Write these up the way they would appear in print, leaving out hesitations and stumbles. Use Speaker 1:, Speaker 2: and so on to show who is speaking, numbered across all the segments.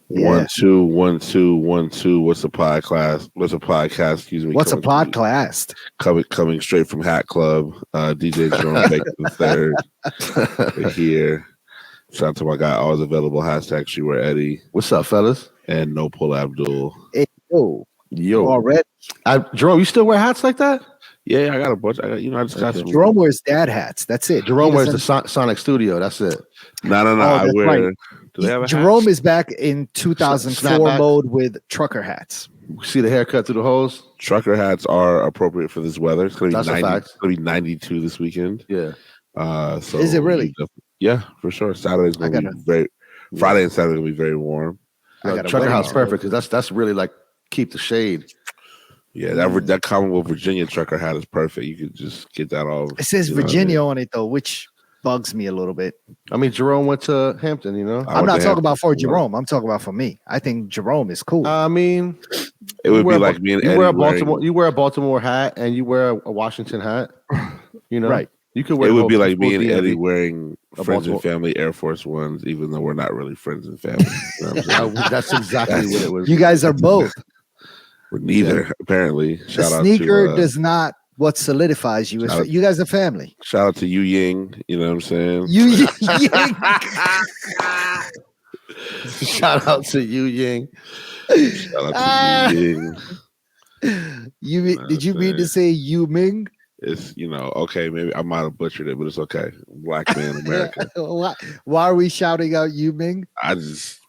Speaker 1: Yeah.
Speaker 2: 1 2 1 2 1 2. What's a podcast? What's a podcast? Excuse me.
Speaker 1: What's a podcast?
Speaker 2: Coming straight from Hat Club. DJ Jerome Baker the third. We're here. Shout out to my guy, always available. Hashtag She Wear Eddie.
Speaker 3: What's up, fellas?
Speaker 2: And No Pull Abdul.
Speaker 1: Hey, yo. Already.
Speaker 3: Jerome, you still wear hats like that?
Speaker 2: Yeah, I got a bunch. I just got some.
Speaker 1: Jerome wears dad hats. That's it.
Speaker 3: Jerome wears the Sonic Studio. That's it.
Speaker 2: No. I wear. Right. Do they have a
Speaker 1: Jerome
Speaker 2: hat?
Speaker 1: Is back in 2004 mode with trucker hats.
Speaker 3: See the haircut through the holes?
Speaker 2: Trucker hats are appropriate for this weather. It's going to be 90.
Speaker 3: Fact.
Speaker 2: It's going to be 92 this weekend.
Speaker 3: Yeah.
Speaker 2: So
Speaker 1: is it really?
Speaker 2: Yeah, for sure. Saturday's going to be very. Friday and Saturday going to be very warm.
Speaker 3: Trucker hat's perfect because that's really like keep the shade.
Speaker 2: Yeah, that Commonwealth Virginia trucker hat is perfect. You could just get that all.
Speaker 1: It says Virginia on it though, which bugs me a little bit.
Speaker 3: I mean, Jerome went to Hampton,
Speaker 1: I'm not talking about for Jerome. I'm talking about for me. I think Jerome is cool.
Speaker 3: I mean,
Speaker 2: it would be like me and Eddie
Speaker 3: you wear a Baltimore hat and you wear a Washington hat. Right. You could wear.
Speaker 2: It would be like me and Eddie wearing Friends and Family Air Force Ones, even though we're not really friends and family.
Speaker 3: That's exactly what it was.
Speaker 1: You guys are both.
Speaker 2: We're neither, apparently.
Speaker 1: The sneaker does not what solidifies you. You guys are family.
Speaker 2: Shout out to Yu Ying. You know what I'm saying?
Speaker 1: Yu Ying.
Speaker 3: Shout out to Yu Ying.
Speaker 2: Shout out to Yu
Speaker 1: Ying. Did you mean to say Yu Ming?
Speaker 2: It's, okay, maybe I might have butchered it, but it's okay. Black man America.
Speaker 1: Why are we shouting out Yu Ming?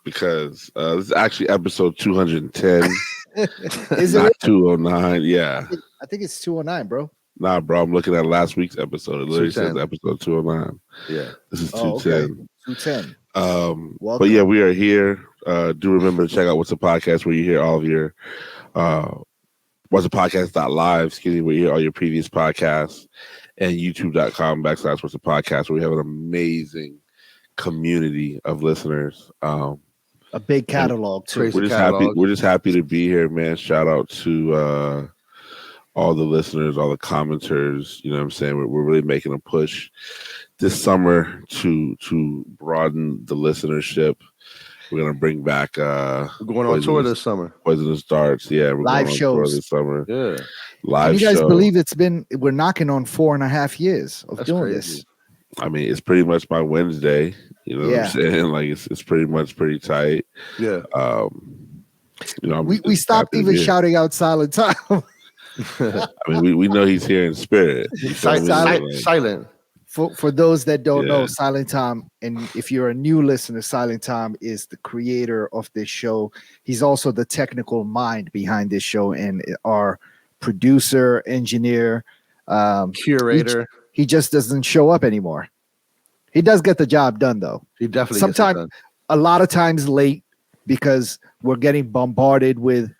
Speaker 2: Because this is actually episode 210.
Speaker 1: Is it
Speaker 2: not 209? Yeah.
Speaker 1: I think it's 209, bro.
Speaker 2: Nah, bro. I'm looking at last week's episode. It literally says episode 209.
Speaker 3: Yeah.
Speaker 2: This is 210.
Speaker 1: Okay. 210.
Speaker 2: But yeah, we are here. Do remember to check out What's a Podcast, where you hear all of your What's a Podcast.live, where you hear all your previous podcasts, and youtube.com/What's a Podcast, where we have an amazing community of listeners.
Speaker 1: A big catalog too.
Speaker 2: We're just happy to be here, man. Shout out to all the listeners, all the commenters. You know what I'm saying? We're really making a push this summer to broaden the listenership. We're gonna bring back.
Speaker 3: We're going on tour this summer.
Speaker 2: Poisonous Darts. Yeah, we're
Speaker 1: live
Speaker 2: going on
Speaker 1: shows
Speaker 2: tour this summer.
Speaker 3: Yeah,
Speaker 2: live.
Speaker 1: Can you guys believe we're knocking on 4.5 years of doing this?
Speaker 2: I mean, it's pretty much my Wednesday. You know what I'm saying? Like it's pretty tight.
Speaker 3: Yeah.
Speaker 1: We stopped even shouting out Silent Time.
Speaker 2: I mean, we know he's here in spirit.
Speaker 3: Silent.
Speaker 1: For those that don't know, Silent Tom, and if you're a new listener, Silent Tom is the creator of this show. He's also the technical mind behind this show and our producer, engineer,
Speaker 3: curator.
Speaker 1: He just doesn't show up anymore. He does get the job done, though.
Speaker 3: He definitely
Speaker 1: sometimes, a lot of times late, because we're getting bombarded with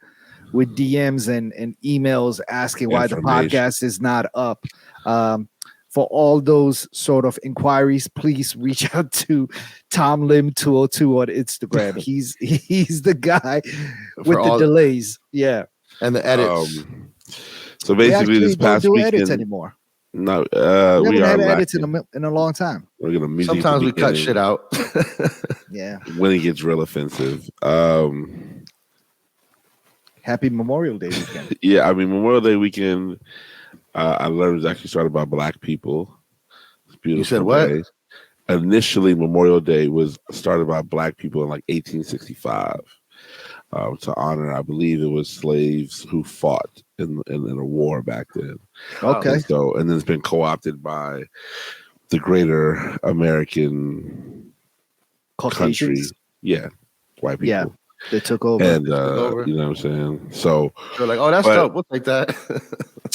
Speaker 1: DMs and emails asking why the podcast is not up. For all those sort of inquiries, please reach out to Tom Lim 202 on Instagram. He's the guy with the delays. Yeah.
Speaker 3: And the edits.
Speaker 2: So basically this past
Speaker 1: don't do
Speaker 2: weekend,
Speaker 1: edits anymore.
Speaker 2: No,
Speaker 1: we haven't had edits in a long time.
Speaker 2: We're gonna
Speaker 3: sometimes we cut shit out.
Speaker 1: Yeah.
Speaker 2: When it gets real offensive.
Speaker 1: Happy Memorial Day weekend.
Speaker 2: Yeah, I mean Memorial Day weekend. I learned it was actually started by Black people. It's beautiful.
Speaker 3: You said what?
Speaker 2: Day. Initially, Memorial Day was started by Black people in like 1865 to honor, I believe it was slaves who fought in a war back then.
Speaker 1: Okay.
Speaker 2: And then it's been co-opted by the greater American country. Yeah, white people.
Speaker 1: Yeah. They took over.
Speaker 2: And you know what I'm saying? So
Speaker 3: they're like, oh, that's dope. We'll take that.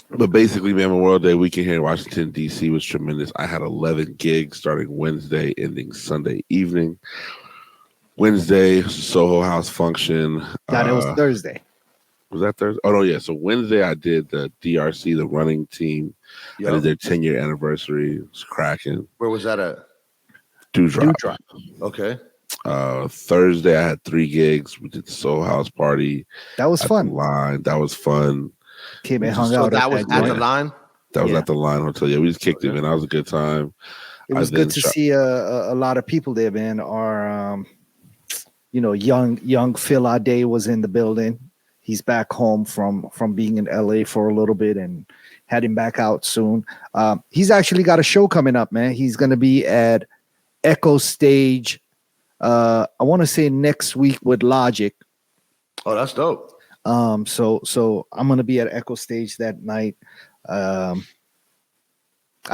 Speaker 2: But basically, man, Memorial Day weekend here in Washington, D.C. was tremendous. I had 11 gigs starting Wednesday, ending Sunday evening. Wednesday, Soho House function.
Speaker 1: It was Thursday.
Speaker 2: Was that Thursday? Oh, no, yeah. So Wednesday, I did the DRC, the running team. Yep. I did their 10-year anniversary. It was cracking.
Speaker 3: Where was that at?
Speaker 2: Dewdrop.
Speaker 3: Okay.
Speaker 2: Thursday, I had 3 gigs. We did the Soul House party.
Speaker 1: That was fun.
Speaker 2: That was fun.
Speaker 1: Came and hung out.
Speaker 3: That was at the Line?
Speaker 2: That was at the Line Hotel. Yeah, we just kicked it, man. That was a good time.
Speaker 1: It was good to see a lot of people there, man. young Phil Ade was in the building. He's back home from being in LA for a little bit and heading back out soon. He's actually got a show coming up, man. He's going to be at Echo Stage. I want to say next week with Logic.
Speaker 3: Oh, that's dope.
Speaker 1: So I'm going to be at Echo Stage that night. I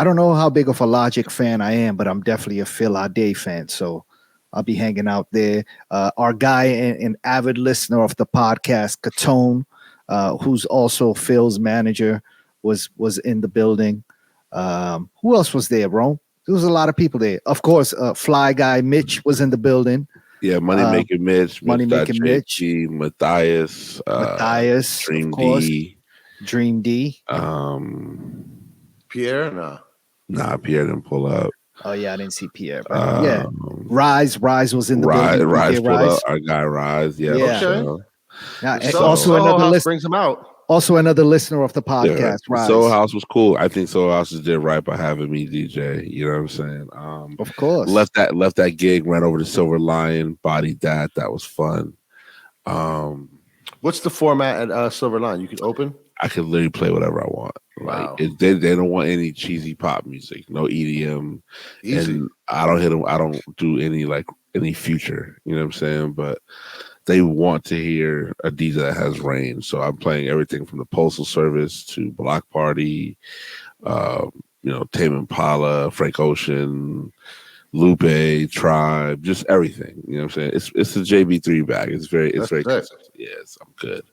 Speaker 1: don't know how big of a Logic fan I am, but I'm definitely a Phil Ade fan. So I'll be hanging out there. Our guy and avid listener of the podcast, Katone, who's also Phil's manager, was in the building. Who else was there, bro? There was a lot of people there. Of course, Fly Guy Mitch was in the building.
Speaker 2: Yeah, Money Making Mitch,
Speaker 1: Money Making Mitch,
Speaker 2: Matthias, Dream D,
Speaker 1: Dream D.
Speaker 3: Pierre,
Speaker 2: nah, Pierre didn't pull up.
Speaker 1: Oh yeah, I didn't see Pierre. But yeah, Rise was in the building.
Speaker 2: Rise pulled up. Our guy Rise, yeah.
Speaker 3: Okay.
Speaker 1: Now, also another listener
Speaker 3: brings him out.
Speaker 1: Also another listener of the podcast. Rise.
Speaker 2: Soul House was cool. I think Soul House did right by having me DJ. You know what I'm saying?
Speaker 1: Of course.
Speaker 2: Left that gig, ran over to Silver Lion, bodied that. That was fun.
Speaker 3: What's the format at Silver Lion? You can open.
Speaker 2: I could literally play whatever I want.
Speaker 3: Wow.
Speaker 2: Like they don't want any cheesy pop music, no EDM.
Speaker 3: Easy.
Speaker 2: And I don't hit them. I don't do any future. You know what I'm saying? But they want to hear a DJ that has range. So I'm playing everything from the Postal Service to Block Party, Tame Impala, Frank Ocean, Lupe, Tribe, just everything. You know what I'm saying? It's a JB3 bag. It's very consistent. Yes, I'm good.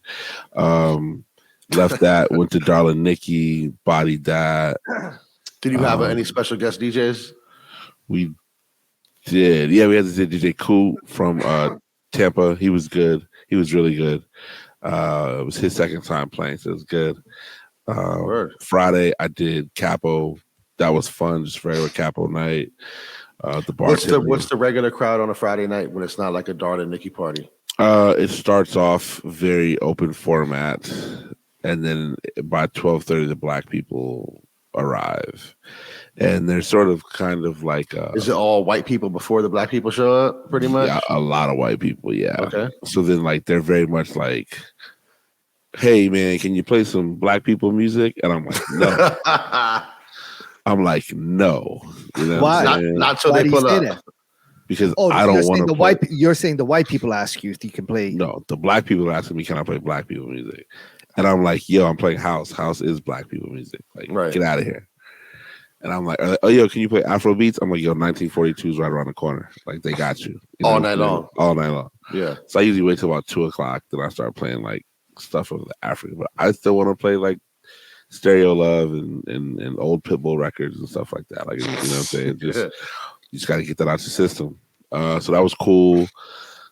Speaker 2: Left that, went to Darling Nikki, bodied that.
Speaker 3: Did you have any special guest DJs?
Speaker 2: We did. Yeah, we had this DJ Cool from Tampa. He was good. He was really good. It was his second time playing, so it was good. Friday, I did Capo. That was fun, just regular Capo night.
Speaker 3: What's the regular crowd on a Friday night when it's not like a Darling Nikki party?
Speaker 2: It starts off very open format, and then by 12:30, the black people arrive, and they're sort of kind of like
Speaker 3: is it all white people before the black people show up? Pretty much,
Speaker 2: yeah, a lot of white people. Yeah.
Speaker 3: Okay.
Speaker 2: So then, like, they're very much like, "Hey, man, can you play some black people music?" And I'm like, "No." I'm like, "No." You know
Speaker 1: why?
Speaker 3: Not so they pull up.
Speaker 2: Because I don't want to.
Speaker 1: You're saying the white people ask you if you can play.
Speaker 2: No, the black people are asking me, "Can I play black people music?" And I'm like, "Yo, I'm playing house. House is black people music. Like, Get out of here." And I'm like, "Oh, yo, can you play Afro beats?" I'm like, "Yo, 1942 is right around the corner. Like, they got you."
Speaker 3: All night long.
Speaker 2: All night long.
Speaker 3: Yeah.
Speaker 2: So I usually wait till about 2:00, then I start playing like stuff of the African. But I still want to play like Stereo Love and old Pitbull records and stuff like that. Like, you know what I'm saying? You just got to get that out your system. So that was cool.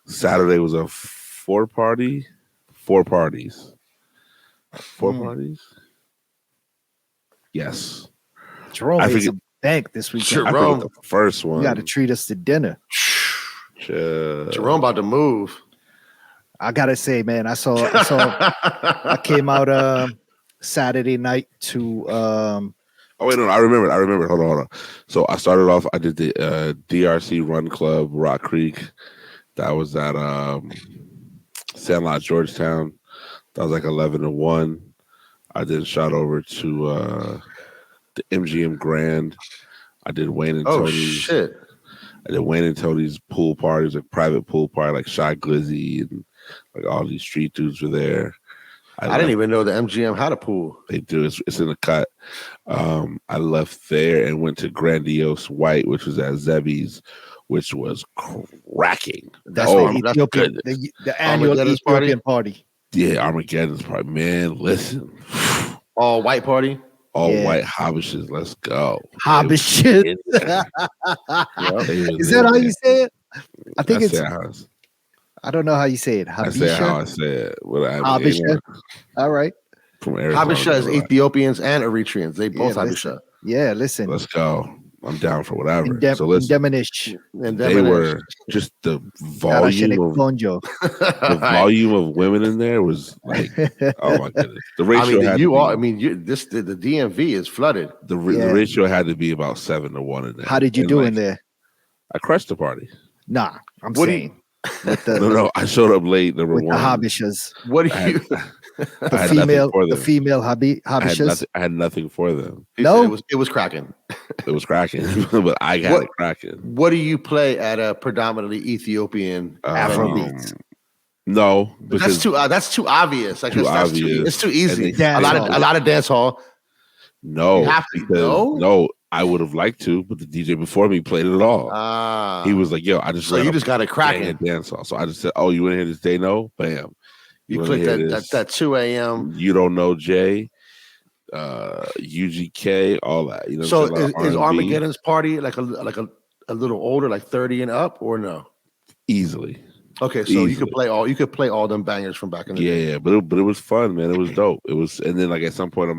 Speaker 2: Saturday was a four parties. Yes.
Speaker 1: Jerome made some bank this weekend.
Speaker 2: Jerome, the first one.
Speaker 1: You got to treat us to dinner.
Speaker 3: Jerome about to move.
Speaker 1: I gotta say, man, I came out Saturday night to
Speaker 2: oh wait, no, I remember. Hold on. So I started off. I did the DRC Run Club, Rock Creek. That was at Sandlot, Georgetown. That was like 11-1. I then shot over to the MGM Grand. I did Wayne and Tony's.
Speaker 3: Oh shit!
Speaker 2: I did Wayne and Tony's pool parties, like private pool party, like Shy Glizzy and like all these street dudes were there.
Speaker 3: I didn't even know the MGM had a pool.
Speaker 2: They do. It's in the cut. I left there and went to Grandiose White, which was at Zebby's, which was cracking.
Speaker 1: That's the annual Ethiopian party.
Speaker 2: Yeah, Armageddon's party. Man, listen.
Speaker 3: All white party?
Speaker 2: All white Habeshes. Let's go.
Speaker 1: Habeshes. Is that how you say it? I think it's. I don't know how you say it. Habesha?
Speaker 2: I say how I say it.
Speaker 1: Habesha. All right.
Speaker 2: From Arizona.
Speaker 3: Habesha is Ethiopians and Eritreans. They both Habesha.
Speaker 1: Yeah, listen.
Speaker 2: Let's go. I'm down for whatever.
Speaker 1: So listen,
Speaker 2: they were just the volume of women in there was like, oh my goodness. The ratio
Speaker 3: the DMV is flooded.
Speaker 2: The ratio had to be about 7-1 in there.
Speaker 1: How did you do in there?
Speaker 2: I crushed the party.
Speaker 1: Nah, I'm saying.
Speaker 2: No, I showed up late. Number
Speaker 1: with
Speaker 2: one,
Speaker 1: the habishas.
Speaker 3: What do you?
Speaker 1: The female habishas.
Speaker 2: I had nothing for them.
Speaker 1: No,
Speaker 3: it was cracking.
Speaker 2: It was cracking, but I got it cracking.
Speaker 3: What do you play at a predominantly Ethiopian
Speaker 1: Afrobeats?
Speaker 2: No, because
Speaker 3: that's too obvious. Like
Speaker 2: too obvious.
Speaker 3: It's too easy.
Speaker 1: A
Speaker 3: lot of dance hall.
Speaker 2: No,
Speaker 3: you have to,
Speaker 2: no, I would have liked to, but the DJ before me played it all. He was like, "Yo, I just
Speaker 3: so you just got it cracking
Speaker 2: dance hall." So I just said, "Oh, you want to hear this day? No, bam."
Speaker 3: You click that 2 a.m.
Speaker 2: You don't know Jay, UGK, all that. You know.
Speaker 3: So is Armageddon's party like a little older, like 30 and up, or no?
Speaker 2: Easily.
Speaker 3: Okay, so easily. You could play all them bangers from back in the day.
Speaker 2: Yeah, but it was fun, man. It was dope. It was, and then like at some point,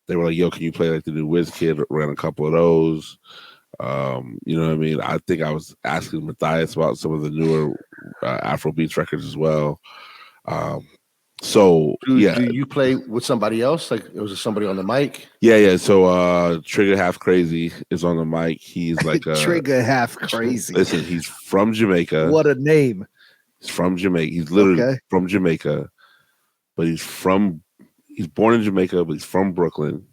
Speaker 2: they were like, "Yo, can you play like the new WizKid?" Ran a couple of those. You know what I mean? I think I was asking Matthias about some of the newer Afrobeats records as well. Do
Speaker 3: you play with somebody else? Like, was it somebody on the mic?
Speaker 2: Yeah. So Trigger Half Crazy is on the mic. He's like
Speaker 1: Trigger Half Crazy.
Speaker 2: Listen, he's from Jamaica.
Speaker 1: What a name!
Speaker 2: He's from Jamaica. He's literally from Jamaica, but he's born in Jamaica, but he's from Brooklyn,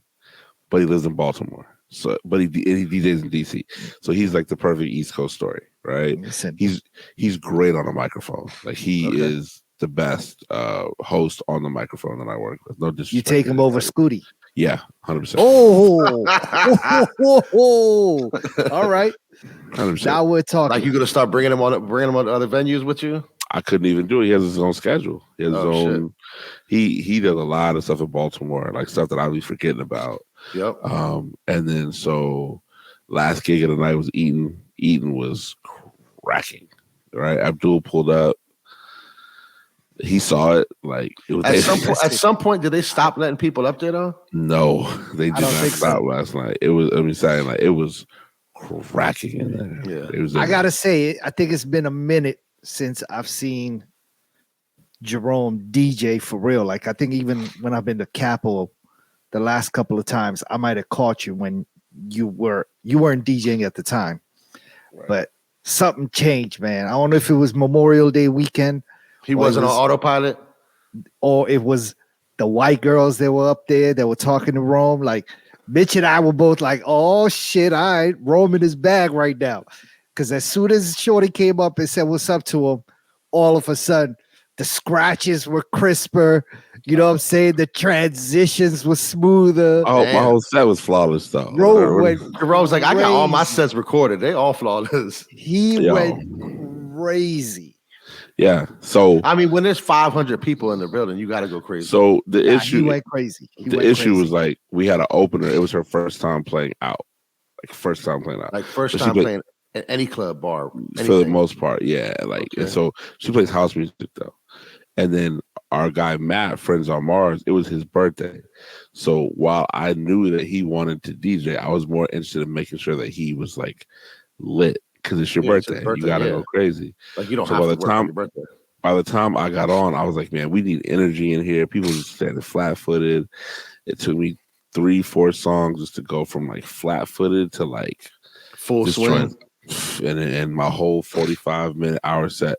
Speaker 2: but he lives in Baltimore. So, but he DJs in DC. So he's like the perfect East Coast story, right?
Speaker 1: Listen.
Speaker 2: He's great on a microphone. Like he is the best host on the microphone that I work with. No disrespect.
Speaker 1: You take him over Scooty.
Speaker 2: Yeah, 100%.
Speaker 1: Oh, all right.
Speaker 2: 100%.
Speaker 1: Now we're talking.
Speaker 3: Like, you're gonna start bringing him on other venues with you?
Speaker 2: I couldn't even do it. He has his own schedule. He has his own. He does a lot of stuff in Baltimore, like stuff that I'll be forgetting about.
Speaker 3: Yep.
Speaker 2: And then so last gig of the night was Eaton. Eaton was cracking. Right, Abdul pulled up. He saw it. Like it was
Speaker 3: at some point, did they stop letting people up there though?
Speaker 2: No, they did not stop last night. It was. I'm saying, like, it was cracking in there.
Speaker 3: Yeah,
Speaker 2: it was.
Speaker 1: I gotta say, I think it's been a minute since I've seen Jerome DJ for real. Like, I think even when I've been to Capo the last couple of times, I might have caught you when you weren't DJing at the time, but something changed, man. I don't know if it was Memorial Day weekend.
Speaker 3: He wasn't on autopilot,
Speaker 1: or it was the white girls that were up there that were talking to Rome. Like, Mitch and I were both like, "Oh shit, all right, Rome in his bag right now." Because as soon as Shorty came up and said what's up to him, all of a sudden the scratches were crisper. You know what I'm saying? The transitions were smoother.
Speaker 2: Oh, my whole set was flawless though.
Speaker 3: Jerome's like, I got all my sets recorded. They all flawless.
Speaker 1: He went crazy.
Speaker 2: Yeah. So
Speaker 3: I mean, when there's 500 people in the building, you got to go crazy.
Speaker 2: So the issue,
Speaker 1: he went crazy.
Speaker 2: The issue was like we had an opener. It was her first time playing out. Like first time playing
Speaker 3: playing at any club, bar, anything.
Speaker 2: For the most part, yeah. Like, and so she plays house music though. And then our guy Matt, Friends on Mars, it was his birthday. So while I knew that he wanted to DJ, I was more interested in making sure that he was like lit. Because it's your birthday. You gotta go crazy.
Speaker 3: Like, you don't have to work on your birthday.
Speaker 2: By the time I got on, I was like, man, we need energy in here. People just standing flat-footed. It took me 3-4 songs just to go from like flat-footed to like
Speaker 3: full swing.
Speaker 2: And my whole 45-minute hour set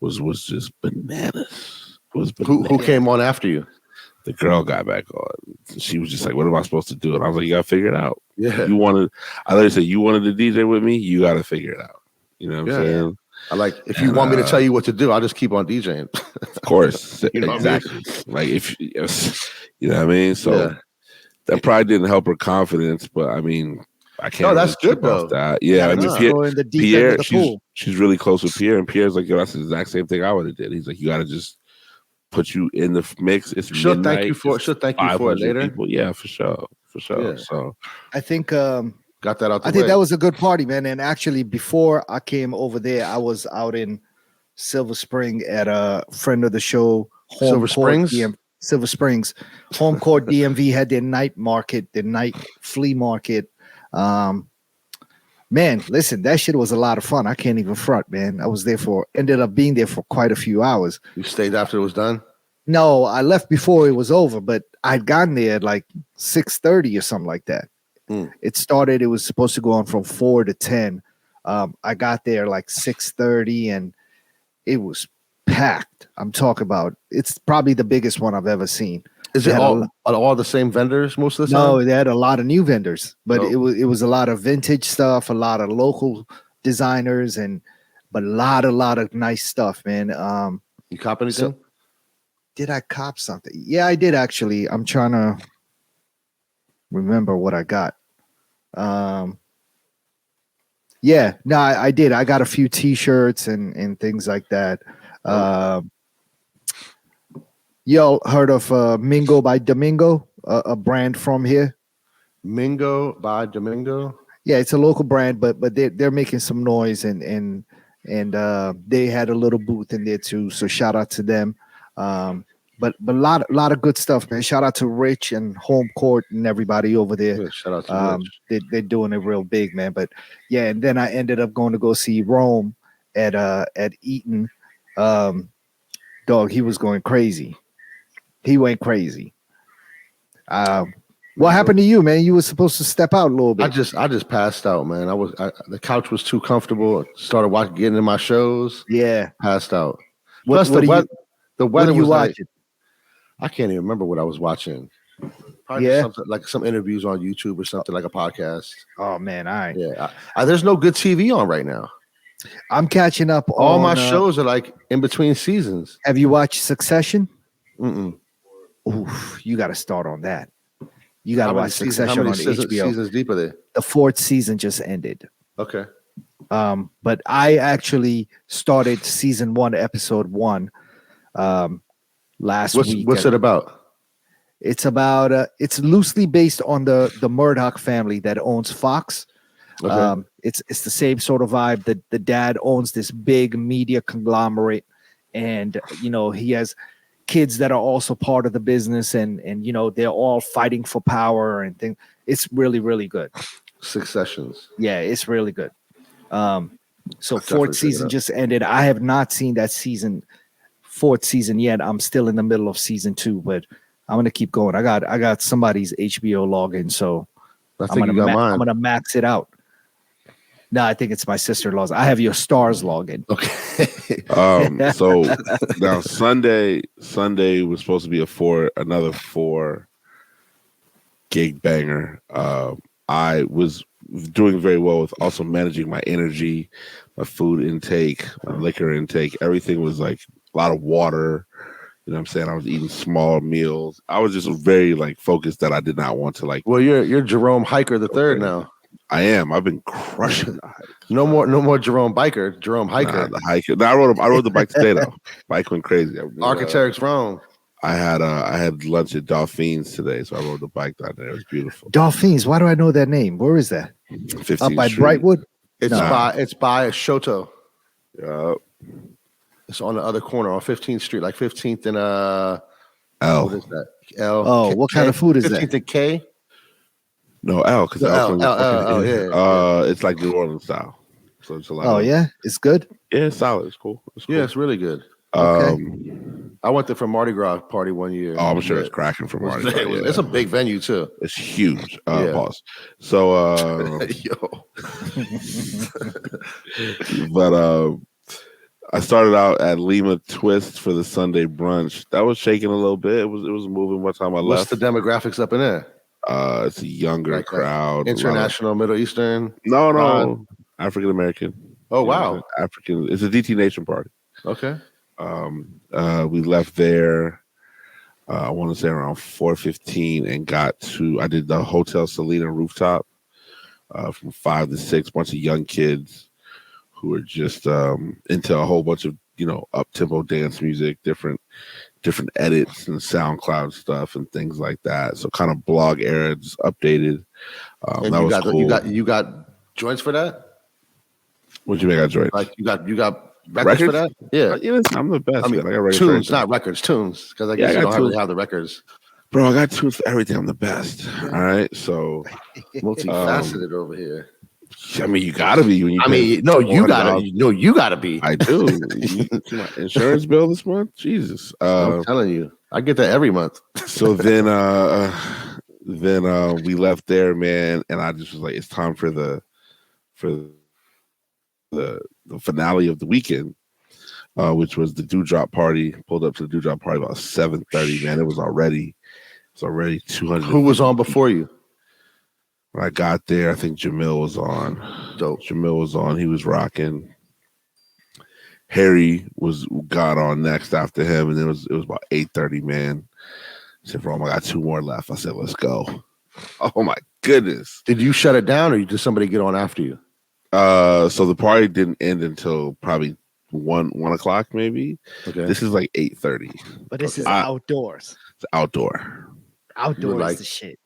Speaker 2: was just bananas. It was bananas.
Speaker 3: Who came on after you?
Speaker 2: The girl got back on. She was just like, what am I supposed to do? And I was like, you gotta figure it out.
Speaker 3: Yeah.
Speaker 2: I literally said, you wanted to DJ with me, you gotta figure it out. You know what I'm saying?
Speaker 3: I like, if you want me to tell you what to do, I'll just keep on DJing.
Speaker 2: Of course. Exactly. Like, if you know what I mean? So that probably didn't help her confidence, but I mean, I can't.
Speaker 3: No, that's good though.
Speaker 2: That. Yeah, I mean, Pierre, she's really close with Pierre, and Pierre's like, yo, that's the exact same thing I would have did. He's like, you gotta just put you in the mix. It's
Speaker 3: she'll thank you for it later.
Speaker 2: People. Yeah, for sure. Yeah. So
Speaker 1: I think
Speaker 3: got that out.
Speaker 1: I think that was a good party, man. And actually, before I came over there, I was out in Silver Spring at a friend of the show,
Speaker 3: Silver Springs.
Speaker 1: Home Court DMV had their night market, their night flea market. Man, listen, that shit was a lot of fun. I can't even front, man. I was ended up being there for quite a few hours.
Speaker 3: You stayed after it was done?
Speaker 1: No, I left before it was over, but I'd gotten there at like 6:30 or something like that. It was supposed to go on from 4 to 10. I got there like 6:30, and It was packed. I'm talking about. It's probably the biggest one I've ever seen.
Speaker 3: Is it all the same vendors most of the time?
Speaker 1: No, they had a lot of new vendors, but it was a lot of vintage stuff, a lot of local designers, but a lot of nice stuff, man.
Speaker 3: You cop anything?
Speaker 1: Did I cop something? Yeah, I did actually. I'm trying to remember what I got. Yeah, no, I did. I got a few T-shirts and things like that. Y'all heard of Mingo by Domingo, a brand from here?
Speaker 3: Mingo by Domingo.
Speaker 1: Yeah, it's a local brand, but they're making some noise and they had a little booth in there too. So shout out to them. But a lot of good stuff, man. Shout out to Rich and Home Court and everybody over there.
Speaker 3: Yeah, shout out to Rich.
Speaker 1: They're doing it real big, man. But yeah, and then I ended up going to go see Rome at Eaton. Dog, he was going crazy. He went crazy. What happened to you, man? You were supposed to step out a little bit.
Speaker 3: I just passed out, man. The couch was too comfortable. Started getting in my shows.
Speaker 1: Yeah,
Speaker 3: passed out.
Speaker 1: Plus the weather was watching.
Speaker 3: I can't even remember what I was watching. Probably something like some interviews on YouTube or something like a podcast.
Speaker 1: Oh man, all right.
Speaker 3: Yeah, there's no good TV on right now.
Speaker 1: I'm catching up.
Speaker 3: All my shows are like in between seasons.
Speaker 1: Have you watched Succession?
Speaker 3: Mm-mm.
Speaker 1: Oof, you got to start on that. You got to watch Succession on HBO.
Speaker 3: Seasons deep are there?
Speaker 1: The 4th season just ended.
Speaker 3: Okay.
Speaker 1: But I actually started season 1, episode 1, last week.
Speaker 3: What's it about?
Speaker 1: It's about it's loosely based on the Murdoch family that owns Fox. Okay. It's the same sort of vibe. The dad owns this big media conglomerate, and he has kids that are also part of the business, and they're all fighting for power and things. It's really, really good.
Speaker 3: Successions.
Speaker 1: Yeah, it's really good. So 4th season just ended. I have not seen that 4th season yet. I'm still in the middle of season 2, but I'm gonna keep going. I got somebody's HBO login, so I'm gonna max it out. No, I think it's my sister-in-law's. I have your Stars login.
Speaker 3: Okay.
Speaker 2: So now Sunday was supposed to be another 4 gig banger. I was doing very well with also managing my energy, my food intake, my liquor intake. Everything was like a lot of water. You know what I'm saying? I was eating small meals. I was just very focused that I did not want to
Speaker 3: Well, you're Jerome Hiker the third now.
Speaker 2: I am. I've been crushing the hike.
Speaker 3: No more Jerome Biker. Jerome Hiker.
Speaker 2: The hiker. No, I rode the bike today though. Bike went crazy.
Speaker 3: Architect's wrong.
Speaker 2: I had lunch at Dauphines today, so I rode the bike down there. It was beautiful.
Speaker 1: Dauphines. Why do I know that name? Where is that?
Speaker 2: 15th
Speaker 1: Up by
Speaker 2: Street.
Speaker 1: Brightwood.
Speaker 3: It's by Shoto.
Speaker 2: Yep.
Speaker 3: It's on the other corner on 15th Street, like 15th and
Speaker 2: L.
Speaker 3: What is that? L.
Speaker 1: Oh, what kind of food is
Speaker 3: 15th
Speaker 1: that?
Speaker 3: and K.
Speaker 2: No, L, because
Speaker 3: yeah.
Speaker 2: it's like New Orleans style. So it's a lot.
Speaker 1: Oh, yeah, it's good.
Speaker 2: Yeah, it's solid. It's cool.
Speaker 3: Yeah, it's really good.
Speaker 1: Okay.
Speaker 3: I went there for Mardi Gras party one year.
Speaker 2: Oh, I'm sure it's cracking for Mardi Gras. Yeah.
Speaker 3: It's a big venue too.
Speaker 2: It's huge. Pause. So, but I started out at Lima Twist for the Sunday brunch. That was shaking a little bit. It was moving by the time I left.
Speaker 3: What's the demographics up in there?
Speaker 2: It's a younger crowd.
Speaker 3: International, Middle Eastern?
Speaker 2: No. African American.
Speaker 3: Oh, wow.
Speaker 2: African. It's a DT Nation party.
Speaker 3: Okay.
Speaker 2: We left there, I want to say around 4:15 and I did the Hotel Selena rooftop from 5 to 6, bunch of young kids who were just into a whole bunch of, up-tempo dance music, different edits and SoundCloud stuff and things like that. So kind of blog era, just updated.
Speaker 3: And
Speaker 2: that was cool.
Speaker 3: You got joints for that?
Speaker 2: What'd you make out joints?
Speaker 3: Like you got records for that? Yeah.
Speaker 2: I'm the best.
Speaker 3: I mean,
Speaker 2: I got
Speaker 3: tunes, not records, tunes. Because I guess you don't really have the records.
Speaker 2: Bro, I got tunes for everything. I'm the best. All right. So
Speaker 3: multifaceted over here.
Speaker 2: I mean, you gotta be when you.
Speaker 3: You gotta be.
Speaker 2: I do. My insurance bill this month, Jesus.
Speaker 3: I'm telling you, I get that every month.
Speaker 2: So then we left there, man, and I just was like, it's time for the finale of the weekend. which was the Dewdrop Party. Pulled up to the Dewdrop Party about 7:30. Man, it was already 200.
Speaker 3: Who was on before you?
Speaker 2: When I got there, I think Jamil was on.
Speaker 3: Dope.
Speaker 2: Jamil was on. He was rocking. Harry got on next after him, and it was about 8:30. Man, I said, "Bro, I got 2 more left." I said, "Let's go." Oh my goodness!
Speaker 3: Did you shut it down, or did somebody get on after you?
Speaker 2: So the party didn't end until probably 1 o'clock, maybe.
Speaker 3: Okay.
Speaker 2: This is like 8:30.
Speaker 1: But this is outdoors.
Speaker 2: It's outdoor.
Speaker 1: Outdoors
Speaker 3: like
Speaker 1: is the shit.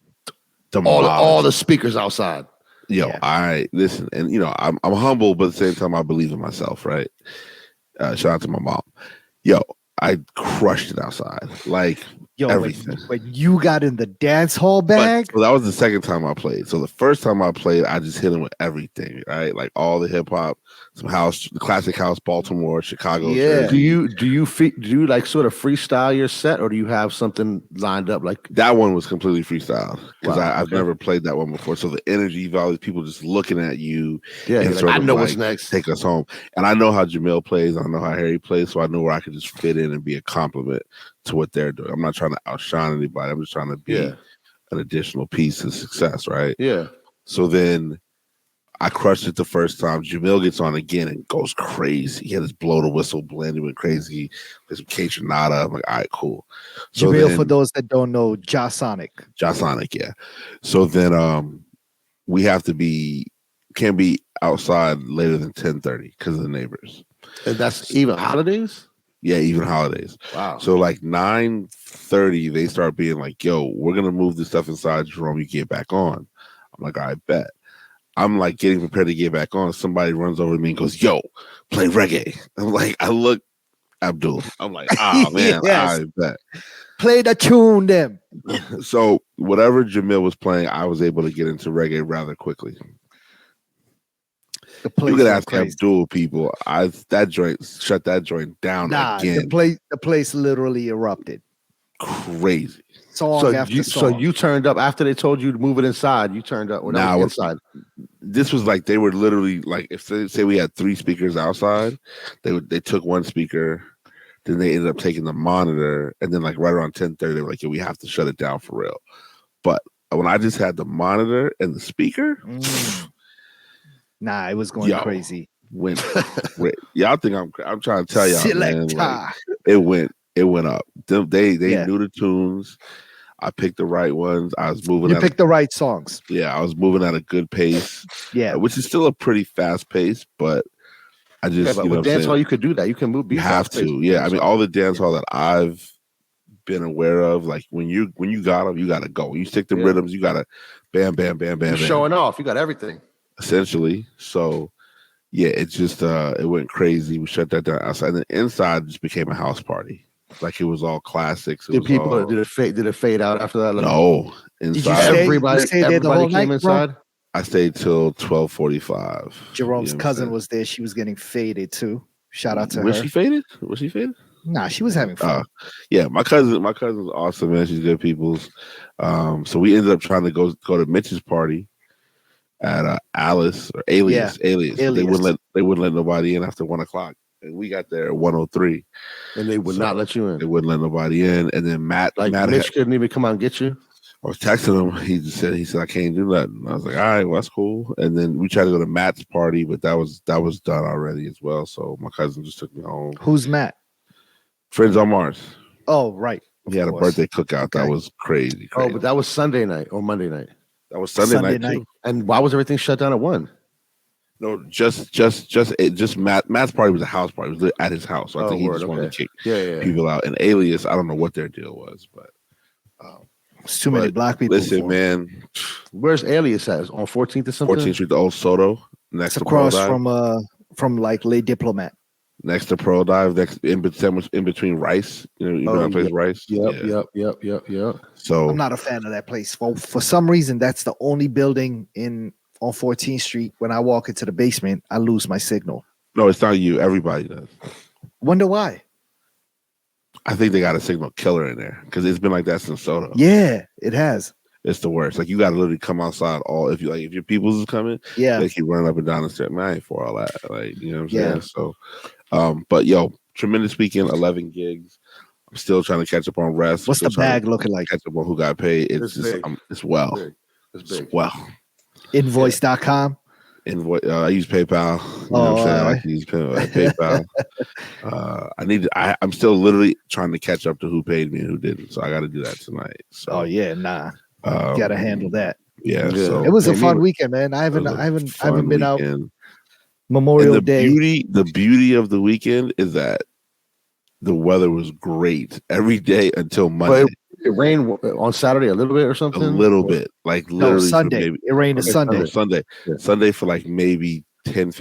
Speaker 3: All the speakers outside.
Speaker 2: Yo,
Speaker 1: Yeah.
Speaker 2: I listen, and I'm humble, but at the same time, I believe in myself, right? Shout out to my mom. Yo, I crushed it outside, like everything.
Speaker 1: When you got in the dance hall bag,
Speaker 2: So that was the second time I played. So the first time I played, I just hit him with everything, right? Like all the hip hop, some house, the classic house, Baltimore, Chicago.
Speaker 1: Yeah.
Speaker 2: Jersey.
Speaker 3: Do you like sort of freestyle your set, or do you have something lined up? Like
Speaker 2: That one was completely freestyle because
Speaker 3: Wow,
Speaker 2: I've never played that one before. So the energy of all these people just looking at you,
Speaker 3: yeah,
Speaker 2: and
Speaker 3: like,
Speaker 2: sort
Speaker 3: I
Speaker 2: of
Speaker 3: know
Speaker 2: like,
Speaker 3: what's next.
Speaker 2: take us home. And I know how Jamil plays. I know how Harry plays. So I know where I could just fit in and be a compliment to what they're doing. I'm not trying to outshine anybody. I'm just trying to be an additional piece of success, right?
Speaker 3: Yeah.
Speaker 2: So then I crushed it the first time. Jamil gets on again and goes crazy. He had his blow the whistle blend. He went crazy. There's some Cajunada. I'm like, all right, cool. So
Speaker 1: Jamil,
Speaker 2: then,
Speaker 1: for those that don't know, Jasonic.
Speaker 2: Jasonic, yeah. So then we have to can't be outside later than 10:30 because of the neighbors.
Speaker 3: And that's even holidays?
Speaker 2: Yeah, even holidays.
Speaker 3: Wow.
Speaker 2: So like 9:30, they start being like, yo, we're gonna move this stuff inside, Jerome. You get back on. I'm like, I bet. I'm like getting prepared to get back on. Somebody runs over to me and goes, yo, play reggae. I'm like, I look Abdul. I'm like, man,
Speaker 1: Yes.
Speaker 2: I bet.
Speaker 1: Play the tune, them.
Speaker 2: So whatever Jamil was playing, I was able to get into reggae rather quickly. You could ask Abdul, people. Shut that joint down again.
Speaker 1: The place literally erupted.
Speaker 2: Crazy.
Speaker 1: Song.
Speaker 3: So you turned up after they told you to move it inside. You turned up inside.
Speaker 2: This was like they were literally like, if they say we had 3 speakers outside, they took 1 speaker, then they ended up taking the monitor, and then like right around 10:30, they were like, yeah, we have to shut it down for real. But when I just had the monitor and the speaker,
Speaker 1: it was going crazy.
Speaker 2: Y'all think I'm trying to tell y'all, man, like, it went up. They knew the tunes. I picked the right ones. I was moving.
Speaker 1: You picked the right songs.
Speaker 2: Yeah, I was moving at a good pace.
Speaker 1: Yeah,
Speaker 2: which is still a pretty fast pace, but I just
Speaker 3: with dance hall you could do that. You can move.
Speaker 2: You have to. Yeah, I mean, all the dance hall that I've been aware of, like when you got them, you got to go. When you stick the rhythms, you got to bam, bam, bam, bam.
Speaker 3: You're showing off. You got everything.
Speaker 2: Essentially, so yeah, it just it went crazy. We shut that down outside, and then inside just became a house party. Like it was all classics. Did
Speaker 3: it fade out after that?
Speaker 2: No, inside.
Speaker 3: Everybody came inside.
Speaker 1: Bro?
Speaker 2: I stayed till 12:45.
Speaker 1: Jerome's cousin was there. She was getting faded too. Shout out to her.
Speaker 2: Was she faded?
Speaker 1: Nah, she was having fun.
Speaker 2: Yeah, my cousin's awesome, man. She's good people's. So we ended up trying to go to Mitch's party at Alice or Alias. Alias. They wouldn't let nobody in after 1 o'clock. And we got there at 1:03.
Speaker 3: And they would not let you in.
Speaker 2: They wouldn't let nobody in. And then Matt
Speaker 3: Mitch couldn't even come out and get you.
Speaker 2: I was texting him. He said I can't do nothing. I was like, all right, well, that's cool. And then we tried to go to Matt's party, but that was done already as well. So my cousin just took me home.
Speaker 1: Who's Matt?
Speaker 2: Friends on Mars.
Speaker 1: Oh, right.
Speaker 2: He had a birthday cookout. Okay. That was crazy.
Speaker 3: Oh, but that was Sunday night or Monday night.
Speaker 2: That was Sunday night too.
Speaker 3: And why was everything shut down at 1?
Speaker 2: No, just Matt's party was a house party. It was at his house. So I think he just wanted to kick people out. And Alias, I don't know what their deal was, but
Speaker 1: it's too many black people.
Speaker 2: Listen, man.
Speaker 3: Where's Alias at? On 14th or something?
Speaker 2: 14th Street, the old Soto, next
Speaker 1: across
Speaker 2: to Pearl Dive.
Speaker 1: from like Les Diplomat.
Speaker 2: Next to Pearl Dive, in between Rice. You know that place, Rice?
Speaker 3: Yep.
Speaker 2: So
Speaker 1: I'm not a fan of that place. Well, for some reason, that's the only building on 14th Street. When I walk into the basement, I lose my signal.
Speaker 2: No, it's not you. Everybody does.
Speaker 1: Wonder why?
Speaker 2: I think they got a signal killer in there because it's been like that since Soto.
Speaker 1: Yeah, it has.
Speaker 2: It's the worst. Like you got to literally come outside if your people's is coming.
Speaker 1: Yeah,
Speaker 2: they keep running up and down the stairs. Man, I ain't for all that. Like you know what I'm saying. So, but yo, tremendous weekend. 11 gigs. I'm still trying to catch up on rest.
Speaker 1: What's the bag looking like?
Speaker 2: Catch up on who got paid. It's just
Speaker 3: big.
Speaker 2: it's well.
Speaker 3: It's big.
Speaker 2: Well.
Speaker 1: Invoice.com.
Speaker 2: I use PayPal. You know what I'm saying? I can use PayPal. I'm still literally trying to catch up to who paid me and who didn't. So I got to do that tonight. So
Speaker 1: got to handle that.
Speaker 2: Yeah. So
Speaker 1: it was a fun weekend, man. I haven't been out. Memorial Day.
Speaker 2: The beauty of the weekend is that the weather was great every day until Monday.
Speaker 3: It rained on Saturday a little bit or something.
Speaker 2: A little bit, like literally
Speaker 1: Sunday. It rained Sunday.
Speaker 2: Sunday for like maybe 10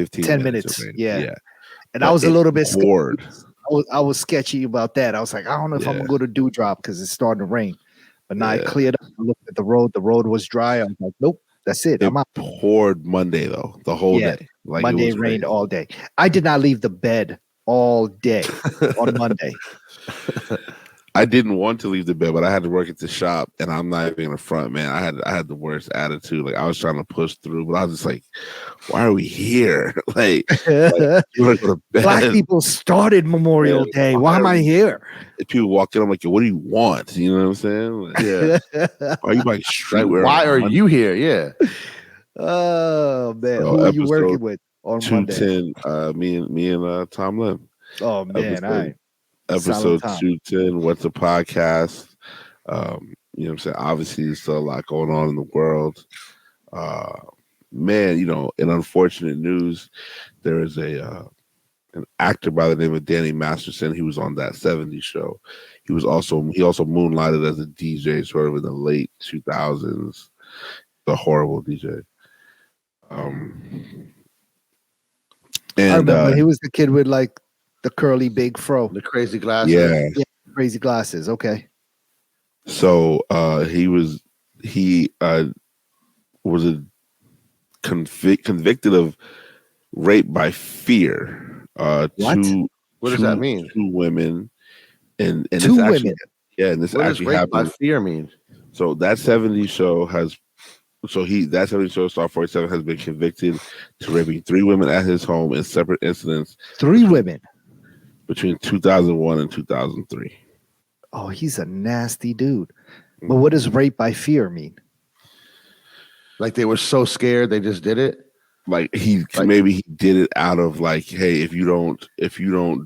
Speaker 1: minutes. Yeah. And I was a little bit scared. I was sketchy about that. I was like, I don't know if I'm gonna go to Dewdrop because it's starting to rain. But now I cleared up. I looked at the road. The road was dry. I was like, nope, that's it.
Speaker 2: It poured Monday though, the whole day.
Speaker 1: Like Monday rained all day. I did not leave the bed all day on Monday.
Speaker 2: I didn't want to leave the bed, but I had to work at the shop, and I'm not even in the front, man. I had the worst attitude. Like I was trying to push through, but I was just like, "Why are we here?" like go to bed.
Speaker 1: Black people started Memorial Day. Why am I here?
Speaker 2: If people walk in, I'm like, "What do you want?" You know what I'm saying? Like, are you like streetwear?
Speaker 3: Why are you here? Yeah.
Speaker 1: Oh man, who are you working with on
Speaker 2: 210? Me and Tom Lim.
Speaker 1: Oh man,
Speaker 2: Episode 210. What's a podcast? You know what I'm saying? Obviously, there's still a lot going on in the world. Man, in unfortunate news, there is an actor by the name of Danny Masterson. He was on That 70s Show. He also moonlighted as a DJ sort of in the late 2000s. The horrible DJ. And
Speaker 1: I remember he was the kid with like the curly big fro,
Speaker 3: the crazy glasses.
Speaker 2: Yeah,
Speaker 1: crazy glasses. Okay.
Speaker 2: So he was convicted of rape by fear.
Speaker 1: What?
Speaker 3: What does that mean?
Speaker 2: 2 women, and
Speaker 1: two women.
Speaker 2: And this
Speaker 3: what
Speaker 2: actually
Speaker 3: does rape
Speaker 2: happened.
Speaker 3: By fear mean?
Speaker 2: So That 70s Show has. That 70s Show Star 47 has been convicted to raping 3 women at his home in separate incidents.
Speaker 1: 3 women
Speaker 2: between 2001 and 2003.
Speaker 1: Oh, he's a nasty dude. But what does rape by fear mean?
Speaker 3: Like they were so scared they just did it.
Speaker 2: Like maybe he did it out of like, hey, if you don't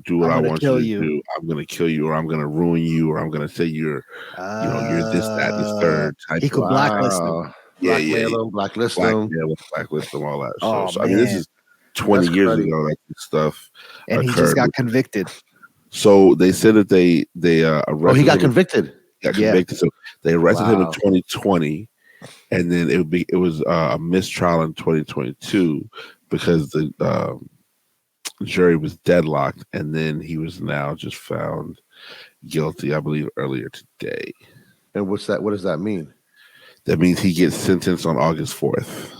Speaker 2: do what I want you to do, I'm gonna kill you, or I'm gonna ruin you, or I'm gonna say you're this, that, and this third type.
Speaker 1: He could blacklist him.
Speaker 3: Blacklist them,
Speaker 2: all that.
Speaker 1: So
Speaker 2: I mean, this is 20 years ago that this stuff
Speaker 1: and
Speaker 2: occurred.
Speaker 1: He just got convicted.
Speaker 2: So they said that they arrested.
Speaker 3: Oh, he got convicted.
Speaker 2: So they arrested him in 2020, and then it was a mistrial in 2022 because the jury was deadlocked, and then he was now just found guilty, I believe, earlier today.
Speaker 3: And what does that mean?
Speaker 2: That means he gets sentenced on August 4th,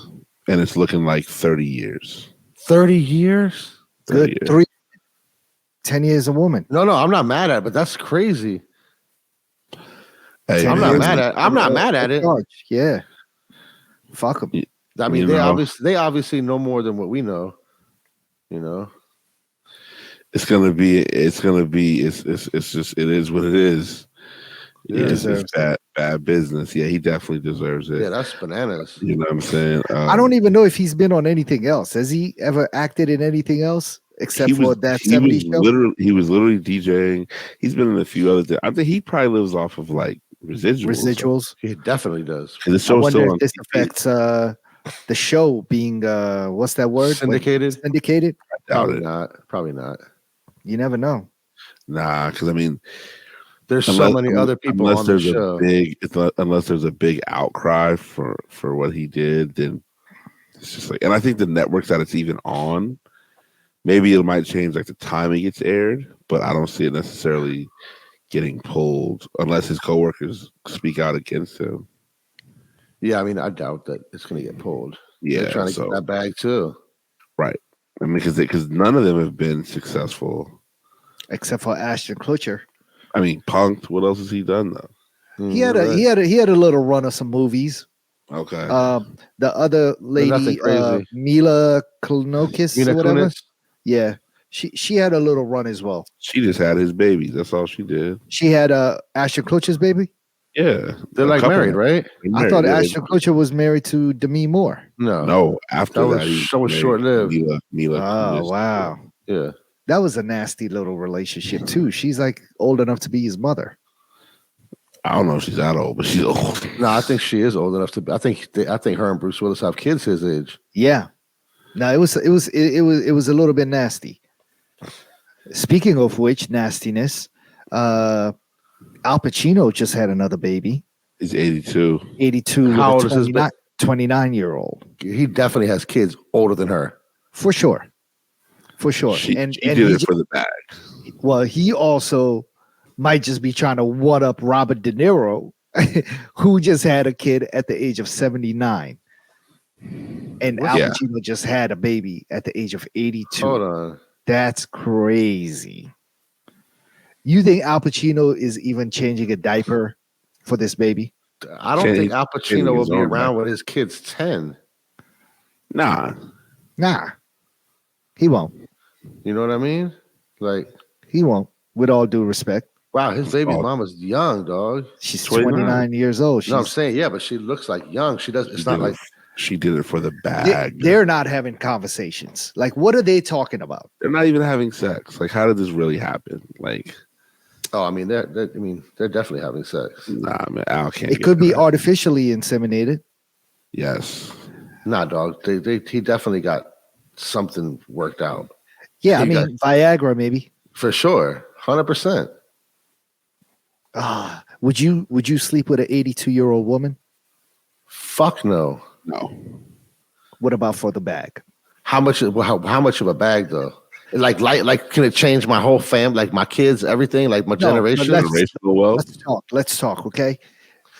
Speaker 2: and it's looking like 30 years.
Speaker 3: 30 years?
Speaker 1: Good. 10 years a woman.
Speaker 3: No, I'm not mad at it, but that's crazy.
Speaker 2: Hey,
Speaker 3: I'm not mad at it.
Speaker 1: Yeah. Fuck them.
Speaker 3: I mean, they obviously know more than what we know.
Speaker 2: It's gonna be. It's just. It is what it is. Yeah, it's bad business. Yeah, he definitely deserves it.
Speaker 3: Yeah, that's bananas.
Speaker 2: You know what I'm saying?
Speaker 1: I don't even know if he's been on anything else. Has he ever acted in anything else except for That 70s Show?
Speaker 2: He was literally DJing. He's been in a few other things. I think he probably lives off of like residuals.
Speaker 3: He definitely does.
Speaker 2: I wonder
Speaker 1: if this affects the show being what's that word?
Speaker 3: Syndicated?
Speaker 1: Syndicated?
Speaker 3: Probably not.
Speaker 1: You never know.
Speaker 2: Nah, because I mean,
Speaker 3: there's so many other people on the show.
Speaker 2: Unless there's a big outcry for what he did, then it's just like, and I think the networks that it's even on, maybe it might change like the time it gets aired, but I don't see it necessarily getting pulled unless his coworkers speak out against him.
Speaker 3: Yeah, I mean, I doubt that it's going to get pulled.
Speaker 2: Yeah,
Speaker 3: they're trying to get that bag too.
Speaker 2: Right. I mean, because none of them have been successful,
Speaker 1: except for Ashton Kutcher.
Speaker 2: I mean, Punk'd. What else has he done though?
Speaker 1: He had a little run of some movies.
Speaker 2: Okay.
Speaker 1: The other lady, Mila Kunis, or whatever. Yeah, She had a little run as well.
Speaker 2: She just had his babies. That's all she did.
Speaker 1: She had Ashton Kutcher's baby.
Speaker 2: Yeah,
Speaker 3: they're like married, right?
Speaker 1: I thought Ashton Kutcher was married to Demi Moore.
Speaker 2: No. After that
Speaker 3: was short lived.
Speaker 2: Mila.
Speaker 1: Oh wow.
Speaker 3: Yeah,
Speaker 1: that was a nasty little relationship too. She's like old enough to be his mother.
Speaker 2: I don't know if she's that old, but she's old.
Speaker 3: No, I think she is old enough to be. I think her and Bruce Willis have kids his age.
Speaker 1: Yeah. No, it was a little bit nasty. Speaking of which, nastiness, Al Pacino just had another baby.
Speaker 2: He's 82.
Speaker 1: 82.
Speaker 3: How old is his
Speaker 1: 29-year-old?
Speaker 3: He definitely has kids older than her.
Speaker 1: For sure.
Speaker 2: She did it for the bag.
Speaker 1: Well, he also might just be trying to one up Robert De Niro, who just had a kid at the age of 79. And Al Pacino just had a baby at the age of 82.
Speaker 3: Hold on.
Speaker 1: That's crazy. You think Al Pacino is even changing a diaper for this baby?
Speaker 3: I don't think Al Pacino will be around when his kid's 10.
Speaker 2: Nah.
Speaker 1: He won't.
Speaker 3: You know what I mean? Like,
Speaker 1: he won't, with all due respect.
Speaker 3: Wow, his baby's mama's young, dog.
Speaker 1: She's 29 years old.
Speaker 3: No, I'm saying, yeah, but she looks like young. She does. It's not like
Speaker 2: she did it for the bag.
Speaker 1: They're not having conversations. Like, what are they talking about?
Speaker 2: They're not even having sex. Like, how did this really happen? Like,
Speaker 3: oh, I mean, they're definitely having sex.
Speaker 2: Nah, man, Al can't.
Speaker 1: It could be artificially inseminated.
Speaker 2: Yes.
Speaker 3: Nah, dog. He definitely got something worked out.
Speaker 1: Yeah, Viagra maybe.
Speaker 3: For sure, 100%.
Speaker 1: Would you sleep with an 82-year-old woman?
Speaker 3: Fuck no.
Speaker 2: No.
Speaker 1: What about for the bag?
Speaker 3: How much of a bag though? Like can it change my whole family, like my kids, everything, like my generation?
Speaker 2: Generational wealth.
Speaker 1: Let's talk, okay?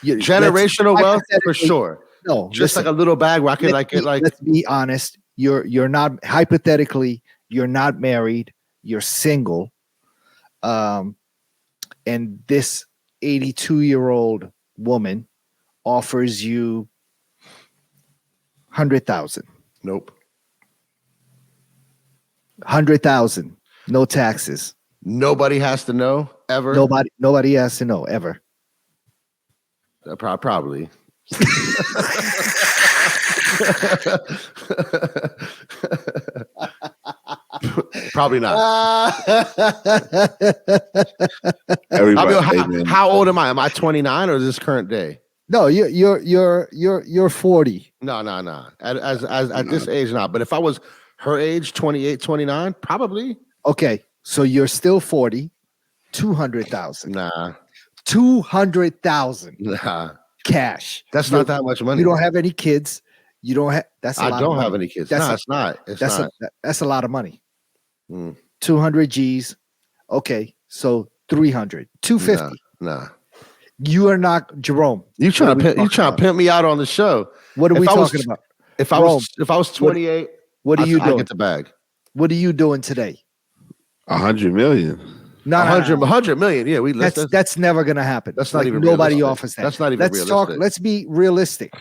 Speaker 3: Generational wealth for sure.
Speaker 1: No,
Speaker 3: just like a little bag where I can
Speaker 1: let's be honest. You're not, hypothetically, you're not married, you're single. And this 82-year-old woman offers you 100,000.
Speaker 3: Nope.
Speaker 1: 100,000. No taxes.
Speaker 3: Nobody has to know ever.
Speaker 1: Nobody has to know ever.
Speaker 3: Probably. Probably not. How old am I? Am I 29 or is this current day?
Speaker 1: No, you're 40.
Speaker 3: No. At this age, not. But if I was her age, 28, 29, probably.
Speaker 1: Okay, so you're still 40. 200,000.
Speaker 3: Nah.
Speaker 1: 200,000.
Speaker 3: Nah.
Speaker 1: Cash.
Speaker 3: That's not that much money.
Speaker 1: You don't have any kids. You don't have.
Speaker 3: I don't have any kids. It's not.
Speaker 1: That's a lot of money. 200 G's. Okay, so 300. 250.
Speaker 3: Nah.
Speaker 1: You are not Jerome.
Speaker 3: You trying to pimp me out on the show?
Speaker 1: What are we talking about?
Speaker 3: If I was 28,
Speaker 1: what are you doing?
Speaker 3: I get the bag.
Speaker 1: What are you doing today?
Speaker 2: 100 million.
Speaker 1: No,
Speaker 3: 100 million. Yeah,
Speaker 1: that's never gonna happen.
Speaker 3: That's not even
Speaker 1: nobody
Speaker 3: realistic.
Speaker 1: offers that.
Speaker 3: That's not even realistic.
Speaker 1: Talk. Let's be realistic.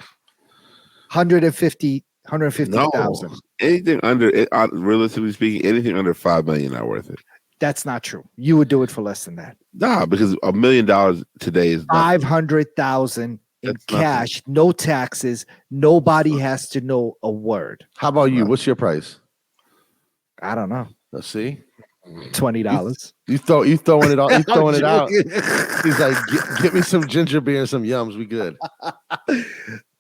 Speaker 1: 150,000.
Speaker 2: Anything under, realistically speaking, anything under 5 million not worth it.
Speaker 1: That's not true. You would do it for less than that.
Speaker 2: Nah, because $1 million today is
Speaker 1: 500,000 in cash, no taxes. Nobody has to know a word.
Speaker 3: How about you? What's your price?
Speaker 1: I don't know.
Speaker 3: Let's see.
Speaker 1: $20.
Speaker 3: You throwing it out. You throwing it out. He's like, get me some ginger beer and some yums. We good.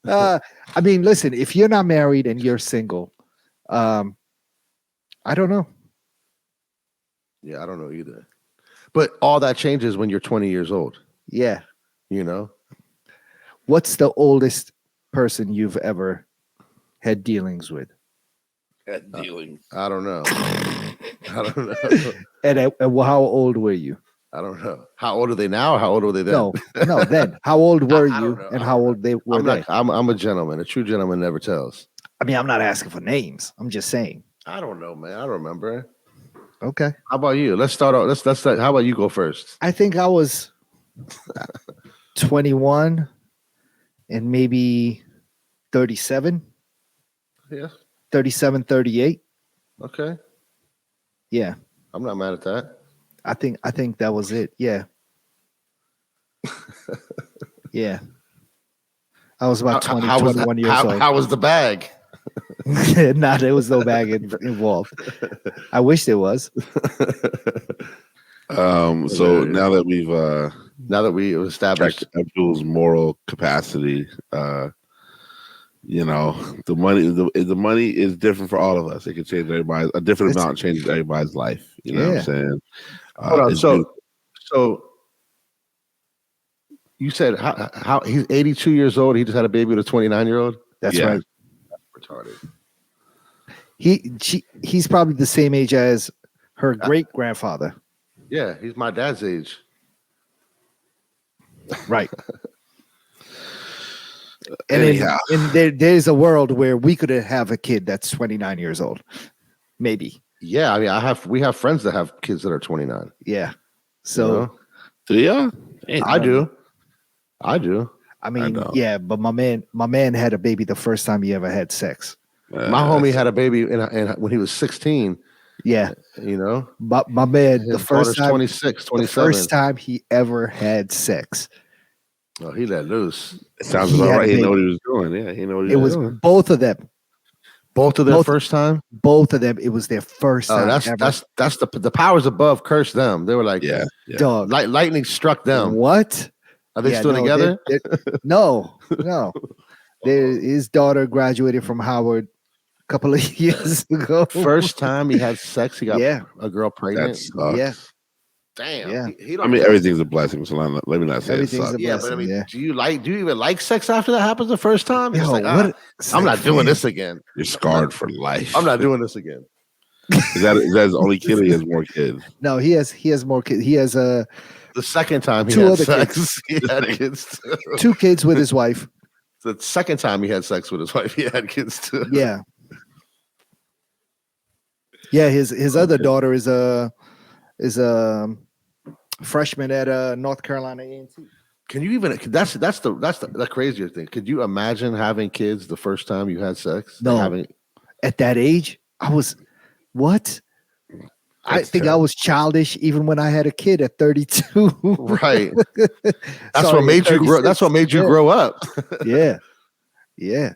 Speaker 1: I mean, listen, if you're not married and you're single, I don't know.
Speaker 3: Yeah, I don't know either. But all that changes when you're 20 years old.
Speaker 1: Yeah.
Speaker 3: You know?
Speaker 1: What's the oldest person you've ever had dealings with?
Speaker 2: I
Speaker 3: don't know.
Speaker 1: And how old were you?
Speaker 3: I don't know. How old are they now or how old were they then?
Speaker 1: No, then. How old were you and how old were they?
Speaker 3: I'm a gentleman. A true gentleman never tells.
Speaker 1: I mean, I'm not asking for names. I'm just saying.
Speaker 3: I don't know, man. I don't remember.
Speaker 1: Okay.
Speaker 3: How about you? Let's start out. Let's start. How about you go first?
Speaker 1: I think I was 21 and maybe 37.
Speaker 3: Yeah.
Speaker 1: 37, 38.
Speaker 3: Okay.
Speaker 1: Yeah.
Speaker 3: I'm not mad at that.
Speaker 1: I think that was it. Yeah. Yeah. I was about 21 years old.
Speaker 3: How was the bag?
Speaker 1: There was no bag involved. I wish there was.
Speaker 2: So now that we've
Speaker 3: established
Speaker 2: Abdul's moral capacity, the money is different for all of us. It can change everybody. A different amount changes everybody's life. You know what I'm saying?
Speaker 3: Hold on. So you said how he's 82 years old. He just had a baby with a 29-year-old.
Speaker 1: That's right.
Speaker 3: That's retarded.
Speaker 1: He's probably the same age as her great grandfather.
Speaker 3: Yeah, he's my dad's age.
Speaker 1: Right. And there's a world where we could have a kid that's 29 years old. Maybe.
Speaker 3: Yeah, I mean, we have friends that have kids that are 29.
Speaker 1: Yeah. So
Speaker 2: do you?
Speaker 3: I do.
Speaker 1: I mean, yeah, but my man had a baby the first time he ever had sex.
Speaker 3: My homie had a baby when he was 16.
Speaker 1: Yeah. But my man,
Speaker 3: the first time 26, 27.
Speaker 1: The first time he ever had sex.
Speaker 3: Oh, he let loose.
Speaker 2: It sounds about right. He knew what he was doing. Yeah, he knew what he was doing.
Speaker 1: Both of them.
Speaker 3: Both of their first time?
Speaker 1: Both of them. It was their first time.
Speaker 3: That's the powers above cursed them. They were like,
Speaker 1: dog.
Speaker 3: Lightning struck them.
Speaker 1: What?
Speaker 3: Are they still together?
Speaker 1: No. His daughter graduated from Howard a couple of years ago.
Speaker 3: First time he had sex, he got a girl pregnant.
Speaker 1: Yeah.
Speaker 3: Damn.
Speaker 1: Yeah.
Speaker 2: I mean, everything's a blessing. So let me not say
Speaker 1: everything's
Speaker 2: it.
Speaker 1: Yeah,
Speaker 3: but I mean, do you even like sex after that happens the first time?
Speaker 1: Yo,
Speaker 3: I'm not doing this again.
Speaker 2: You're scarred for life.
Speaker 3: I'm not doing this again.
Speaker 2: Is that his only kid? Or he has more kids.
Speaker 1: No, he has more kids. He has the
Speaker 3: second time he had sex. He had kids too.
Speaker 1: 2 kids with his wife.
Speaker 3: The second time he had sex with his wife, he had kids too.
Speaker 1: Yeah. Yeah, his other daughter is a freshman at North Carolina A&T.
Speaker 3: Can you even? That's the crazier thing. Could you imagine having kids the first time you had sex?
Speaker 1: No, at that age, I was what? I think I was childish even when I had a kid at 32.
Speaker 3: Right. That's what made you grow. That's what made you grow up.
Speaker 1: Yeah. Wow.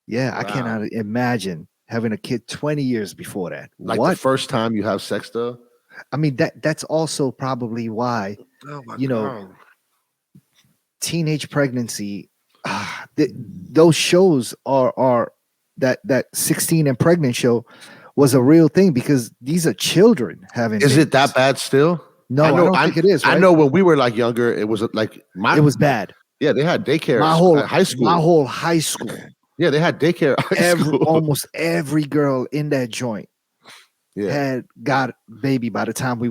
Speaker 1: I cannot imagine having a kid 20 years before that.
Speaker 3: Like the first time you have sex, though.
Speaker 1: I mean, that's also probably why, teenage pregnancy, those shows are that 16 and pregnant show was a real thing because these are children having.
Speaker 3: Is it that bad still?
Speaker 1: No, I don't think it is. Right?
Speaker 3: I know when we were like younger, it was like
Speaker 1: it was bad.
Speaker 3: Yeah, they had daycare. High school.
Speaker 1: My whole high school.
Speaker 3: Yeah, they had daycare.
Speaker 1: Almost every girl in that joint had got baby by the time we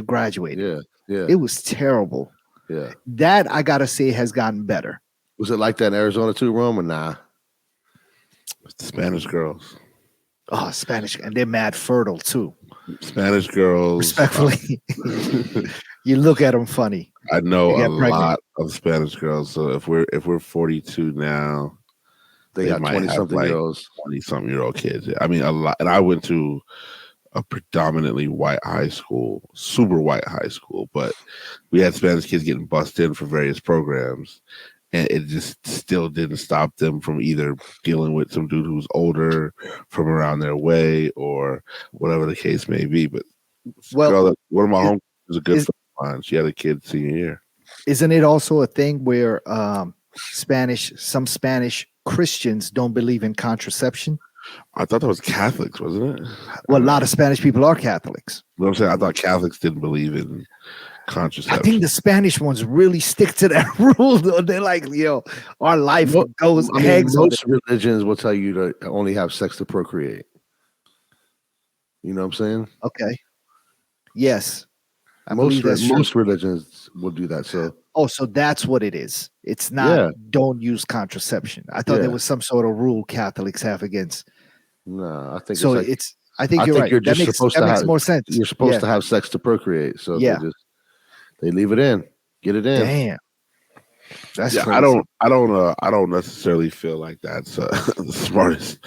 Speaker 1: graduated.
Speaker 3: Yeah.
Speaker 1: It was terrible.
Speaker 3: Yeah.
Speaker 1: That I gotta say has gotten better.
Speaker 3: Was it like that in Arizona too, Rome, or nah?
Speaker 2: Spanish girls.
Speaker 1: Oh, Spanish, and they're mad fertile too.
Speaker 2: Spanish girls.
Speaker 1: Respectfully, you look at them funny.
Speaker 2: I know a lot of Spanish girls. So if we're 42 now,
Speaker 3: they got
Speaker 2: 20-something-year-old kids. I mean, a lot. And I went to a predominantly white high school, super white high school, but we had Spanish kids getting bussed in for various programs. And it just still didn't stop them from either dealing with some dude who's older from around their way or whatever the case may be. But one of my homies was a good friend of mine. She had a kid senior year.
Speaker 1: Isn't it also a thing where some Spanish Christians don't believe in contraception?
Speaker 2: I thought that was Catholics, wasn't it?
Speaker 1: Well, a lot of Spanish people are Catholics.
Speaker 2: What I'm saying, I thought Catholics didn't believe in contraception.
Speaker 1: I think the Spanish ones really stick to that rule, though. They're like, our life goes.
Speaker 3: Most religions will tell you to only have sex to procreate. You know what I'm saying?
Speaker 1: Okay. Yes.
Speaker 3: Most religions will do that.
Speaker 1: So that's what it is. It's not don't use contraception. I thought there was some sort of rule Catholics have against.
Speaker 3: No, I think
Speaker 1: so. I think you're right. That makes more sense.
Speaker 3: You're supposed to have sex to procreate. So they leave it in. Get it in.
Speaker 1: Damn. That's crazy.
Speaker 2: I don't necessarily feel like that's the smartest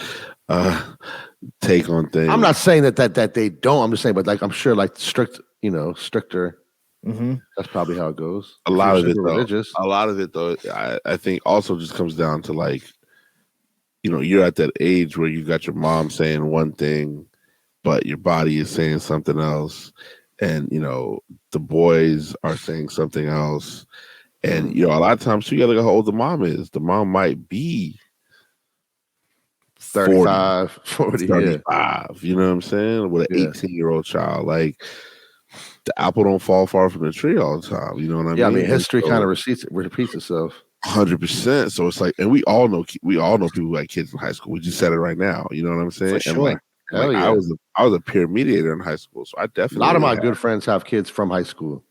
Speaker 2: take on things.
Speaker 3: I'm not saying that they don't. I'm just saying, but like I'm sure like stricter.
Speaker 1: Mm-hmm.
Speaker 3: That's probably how it goes.
Speaker 2: A lot of it though, I think also just comes down to like, you're at that age where you got your mom saying one thing, but your body is saying something else, and the boys are saying something else, and a lot of times you gotta look how old the mom is. The mom might be
Speaker 3: 35, 40,
Speaker 2: 35. Yeah. You know what I'm saying? With an 18-year-old child, like the apple don't fall far from the tree all the time. You know what I mean?
Speaker 3: Yeah, I mean history kind of repeats itself.
Speaker 2: 100%. So it's like, and we all know people who had kids in high school. We just said it right now. You know what I'm saying?
Speaker 1: For sure.
Speaker 2: And I was a peer mediator in high school, so I definitely
Speaker 3: a lot of my good friends have kids from high school.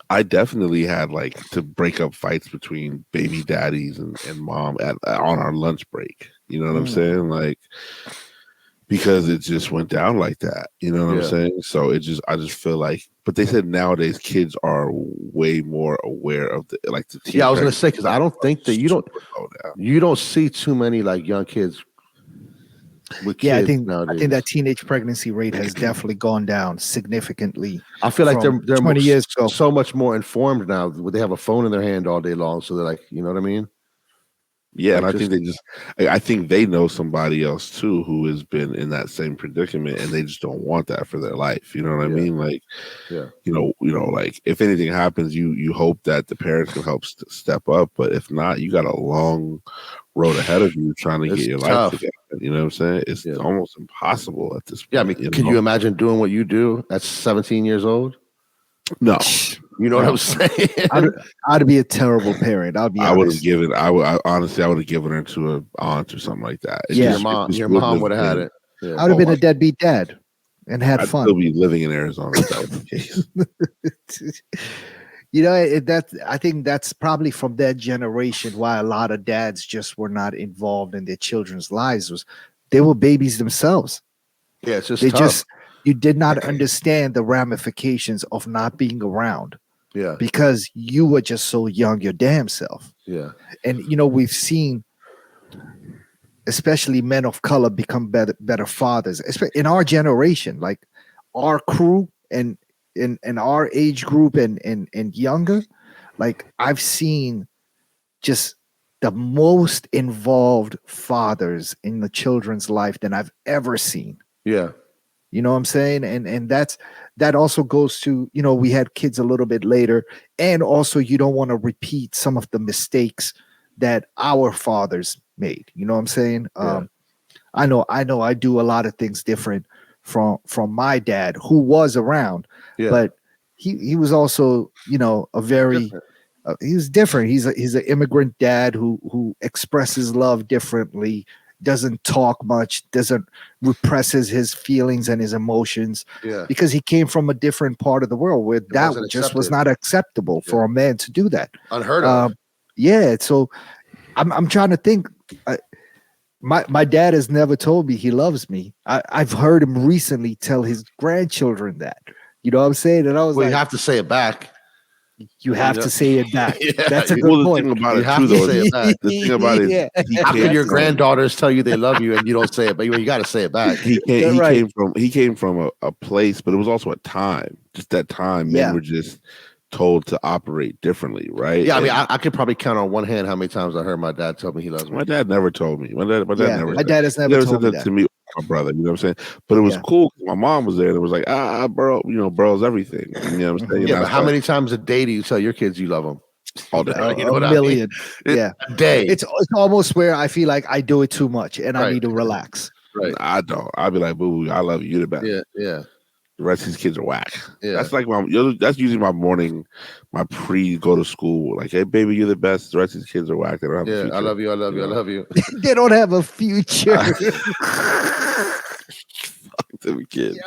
Speaker 2: I definitely had like to break up fights between baby daddies and mom on our lunch break. You know what I'm saying? Like, because it just went down like that. You know what I'm saying? So I just feel like, but they said nowadays kids are way more aware of the teen.
Speaker 3: Yeah, I was gonna say, because I don't think that you don't see too many like young kids with kids.
Speaker 1: I think
Speaker 3: nowadays.
Speaker 1: that teenage pregnancy rate has definitely gone down significantly.
Speaker 3: I feel like they're
Speaker 1: 20 years ago.
Speaker 3: So much more informed now. They have a phone in their hand all day long, so they're like, you know what I mean?
Speaker 2: Yeah, and I think they know somebody else too who has been in that same predicament, and they just don't want that for their life. You know what I mean? Like, like if anything happens, you hope that the parents can help step up, but if not, you got a long road ahead of you trying to get your life together. You know what I'm saying? It's almost impossible at this point.
Speaker 3: Yeah, I mean, can you imagine doing what you do at 17 years old?
Speaker 2: No.
Speaker 3: You know what I'm saying?
Speaker 1: I'd be a terrible parent. I would have given
Speaker 2: her to an aunt or something like that.
Speaker 3: Your mom would have had it.
Speaker 1: Yeah. I would have been a deadbeat dad and had fun.
Speaker 2: I'd still be living in Arizona if that was the
Speaker 1: case. I think that's probably from that generation why a lot of dads just were not involved in their children's lives. Was they were babies themselves.
Speaker 3: Yeah, it's just tough.
Speaker 1: You did not understand the ramifications of not being around.
Speaker 3: Yeah.
Speaker 1: Because you were just so young, your damn self.
Speaker 3: Yeah.
Speaker 1: And we've seen especially men of color become better fathers. In our generation, like our crew and in our age group and younger, like I've seen just the most involved fathers in the children's life than I've ever seen.
Speaker 3: Yeah.
Speaker 1: You know what I'm saying? And that also goes to, we had kids a little bit later. And also you don't want to repeat some of the mistakes that our fathers made. You know what I'm saying? Yeah. I know I do a lot of things different from my dad, who was around, but he was also, a very, he was different. He's an immigrant dad who expresses love differently, doesn't talk much, doesn't represses his feelings and his emotions, because he came from a different part of the world where that just was not acceptable for a man to do that.
Speaker 3: Unheard of.
Speaker 1: So I'm trying to think. My dad has never told me he loves me. I've heard him recently tell his grandchildren that. You know what I'm saying? And I was like,
Speaker 3: you have to say it back.
Speaker 1: You have to say it back. That's a good point.
Speaker 2: The thing about it too, though, the thing about it is,
Speaker 3: how can your granddaughters tell you they love you and you don't say it, but you got to say it back?
Speaker 2: He came from a place, but it was also a time. Just that time, men were just told to operate differently, right?
Speaker 3: Yeah, I mean, I could probably count on one hand how many times I heard my dad tell me he loves me.
Speaker 2: My dad never told me. My dad
Speaker 1: has never told me
Speaker 2: that to me. My brother, you know what I'm saying? But it was cool. My mom was there, and it was like, bro, bro's everything. You know what I'm saying?
Speaker 3: Yeah, but how many times a day do you tell your kids you love them?
Speaker 2: All day.
Speaker 1: A million. I mean?
Speaker 3: A day.
Speaker 1: It's almost where I feel like I do it too much, and I need to relax.
Speaker 3: Right.
Speaker 2: I don't. I'll be like, boo, I love you. You're the best.
Speaker 3: Yeah.
Speaker 2: The rest of these kids are whack.
Speaker 3: Yeah.
Speaker 2: That's like that's usually my morning, my go to school. Like, hey, baby, you're the best. The rest of these kids are whack. They don't have a future.
Speaker 3: I love you. I love you. I love you.
Speaker 1: They don't have a future.
Speaker 2: Fuck them kids.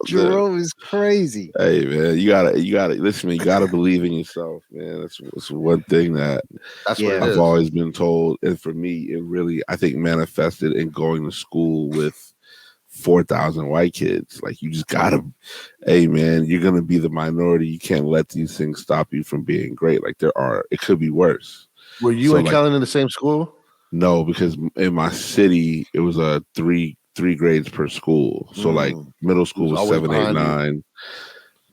Speaker 1: Jerome is crazy.
Speaker 2: Hey man, you gotta listen, man. You gotta believe in yourself, man. That's one thing that I've always been told, and for me, it really I think manifested in going to school with 4,000 white kids. Like, you just gotta, hey man, you're gonna be the minority. You can't let these things stop you from being great. Like, it could be worse.
Speaker 3: Were you and Kellen in the same school?
Speaker 2: No, because in my city it was a three 3 grades per school. So like middle school was 7, 8, 9.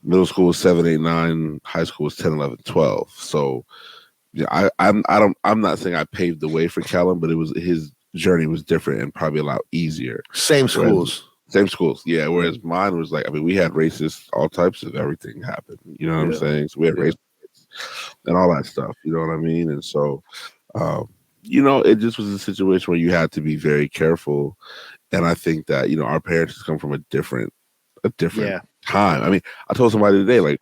Speaker 2: Middle school was 7, 8, 9. High school was 10, 11, 12. So yeah, I'm not saying I paved the way for Callum, but it was his journey was different and probably a lot easier.
Speaker 3: Same schools.
Speaker 2: Yeah. Whereas mine was like, I mean, we had racists, all types of everything happened. You know what I'm saying? So we had racists and all that stuff. You know what I mean? And so, it just was a situation where you had to be very careful. And I think that our parents come from a different time. I mean, I told somebody today, like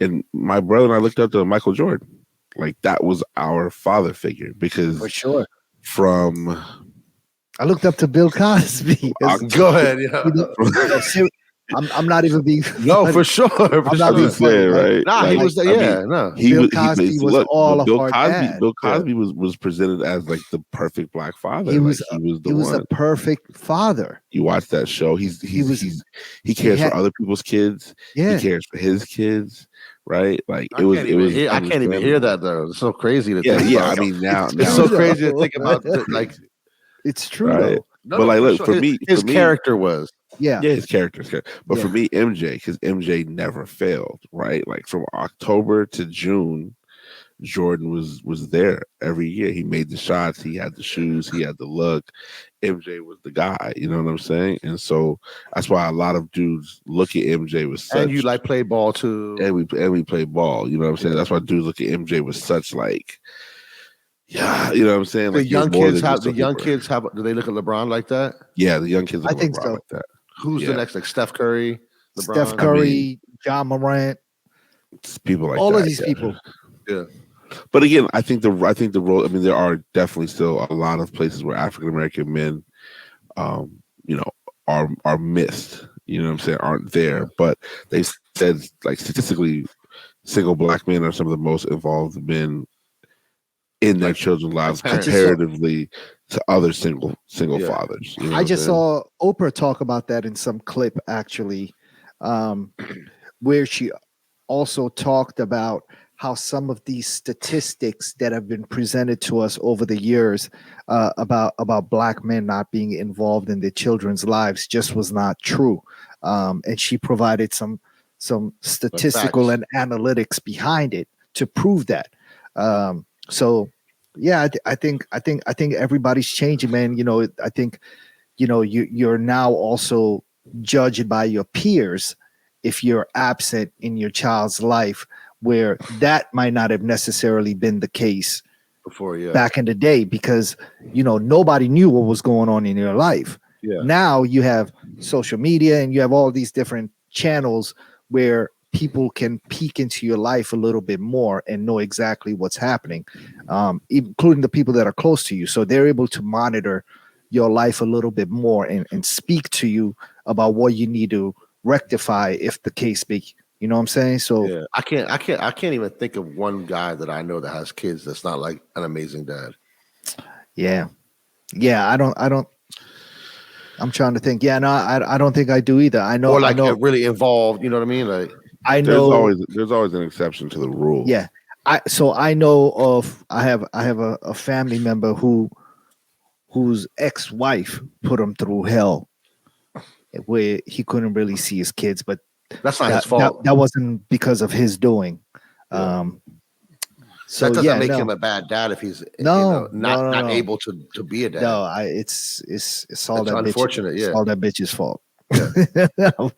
Speaker 2: and my brother and I looked up to Michael Jordan. Like that was our father figure because
Speaker 1: for sure.
Speaker 2: I
Speaker 1: looked up to Bill Cosby.
Speaker 3: Go ahead.
Speaker 1: I'm not even being
Speaker 3: no for sure.
Speaker 2: I'm not being funny, right?
Speaker 3: Nah, he was
Speaker 1: Bill Cosby was all of our dad.
Speaker 2: Bill Cosby was presented as like the perfect black father. He was
Speaker 1: a perfect father.
Speaker 2: You watch that show. He cares for other people's kids.
Speaker 1: Yeah.
Speaker 2: He cares for his kids. Right, like
Speaker 3: I can't even hear that though. It's so crazy to think about.
Speaker 2: I mean, now
Speaker 3: it's so crazy to think about. Like,
Speaker 1: it's true,
Speaker 2: right?
Speaker 1: though.
Speaker 2: But like, look, for me,
Speaker 3: his character was
Speaker 2: his character. But for me, because MJ never failed. Right, like from October to June, Jordan was there every year. He made the shots. He had the shoes. He had the look. MJ was the guy. You know what I'm saying? And so that's why a lot of dudes look at MJ with such.
Speaker 3: And you like play ball too.
Speaker 2: And we play ball. You know what I'm saying? That's why dudes look at MJ with such like. Yeah, you know what I'm saying.
Speaker 3: The
Speaker 2: like
Speaker 3: young kids have. Do they look at LeBron like that?
Speaker 2: Yeah, the young kids.
Speaker 1: I think so.
Speaker 2: Like that.
Speaker 3: Who's the next? Like Steph Curry, LeBron?
Speaker 1: Steph Curry, John Morant.
Speaker 2: People like
Speaker 1: all
Speaker 2: that,
Speaker 1: of these people.
Speaker 2: Yeah. But again, I think the role. I mean, there are definitely still a lot of places where African American men, are missed. You know what I'm saying? Aren't there? But they said, like statistically, single black men are some of the most involved men in their children's lives comparatively to other single fathers. You know
Speaker 1: I just saw Oprah talk about that in some clip actually, where she also talked about how some of these statistics that have been presented to us over the years about black men not being involved in their children's lives just was not true. And she provided some statistical and analytics behind it to prove that. So yeah, I think everybody's changing, man. I think, you're now also judged by your peers if you're absent in your child's life, where that might not have necessarily been the case
Speaker 3: before,
Speaker 1: back in the day, because nobody knew what was going on in your life. Now you have social media and you have all these different channels where people can peek into your life a little bit more and know exactly what's happening, including the people that are close to you. So they're able to monitor your life a little bit more and speak to you about what you need to rectify if the case be. You know what I'm saying? So
Speaker 3: I can't even think of one guy that I know that has kids that's not like an amazing dad.
Speaker 1: Yeah. I don't. I'm trying to think. Yeah, no, I don't think I do either. I know.
Speaker 3: Or like
Speaker 1: I know,
Speaker 3: really involved. You know what I mean? Like
Speaker 1: I know.
Speaker 2: There's always an exception to the rule.
Speaker 1: Yeah. I know of. I have a family member whose ex-wife put him through hell, where he couldn't really see his kids, but
Speaker 3: that's not his fault.
Speaker 1: That wasn't because of his doing. So
Speaker 3: that doesn't make him a bad dad if he's not able to be a dad.
Speaker 1: No, it's all that
Speaker 3: unfortunate.
Speaker 1: It's all that bitch's fault. Yeah.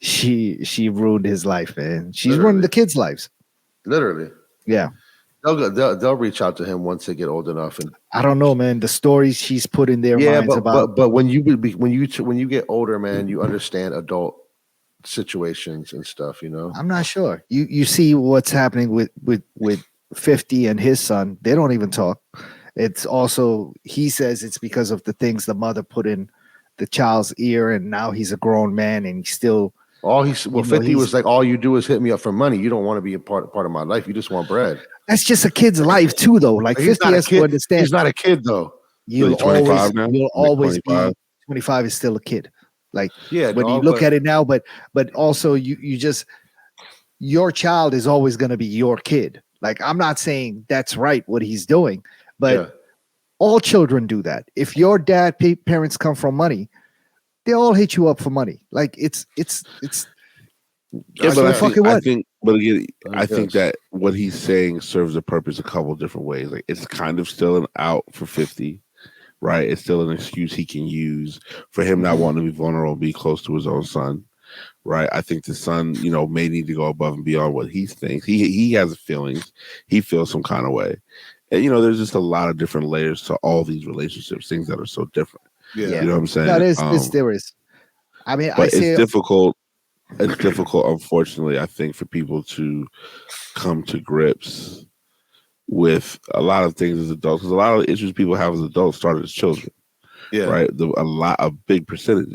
Speaker 1: she ruined his life, man. She's ruined the kids' lives.
Speaker 3: Literally.
Speaker 1: Yeah.
Speaker 3: They'll reach out to him once they get old enough. And
Speaker 1: I don't know, man. The stories she's put in their minds about.
Speaker 3: But when you get older, man, you understand adult situations and stuff.
Speaker 1: I'm not sure. You see what's happening with 50 and his son. They don't even talk. It's also, he says it's because of the things the mother put in the child's ear, and now he's a grown man and he's still.
Speaker 3: 50 was like, all you do is hit me up for money. You don't want to be a part of my life. You just want bread.
Speaker 1: That's just a kid's life too, though. Like 50 has to understand.
Speaker 3: He's not a kid though.
Speaker 2: You'll
Speaker 1: always be 25 is still a kid. Like when you look at it now, but also you just, your child is always going to be your kid. Like, I'm not saying that's right what he's doing, but All children do that. If your parents come from money, they all hit you up for money. Like it's
Speaker 2: Yeah, but I
Speaker 1: what?
Speaker 2: think, but again, I think
Speaker 3: Yes.
Speaker 2: that what he's saying serves a purpose a couple different ways. Like it's kind of still an out for 50, right? It's still an excuse he can use for him not wanting to be vulnerable, be close to his own son, right? I think the son, may need to go above and beyond what he thinks. He has feelings. He feels some kind of way, and there's just a lot of different layers to all these relationships, things that are so different.
Speaker 3: Yeah.
Speaker 2: You know what I'm saying?
Speaker 1: No, there is. I mean,
Speaker 2: but it's difficult. It's difficult, unfortunately, I think, for people to come to grips with a lot of things as adults, because a lot of the issues people have as adults started as children.
Speaker 3: Yeah.
Speaker 2: Right. A big percentage.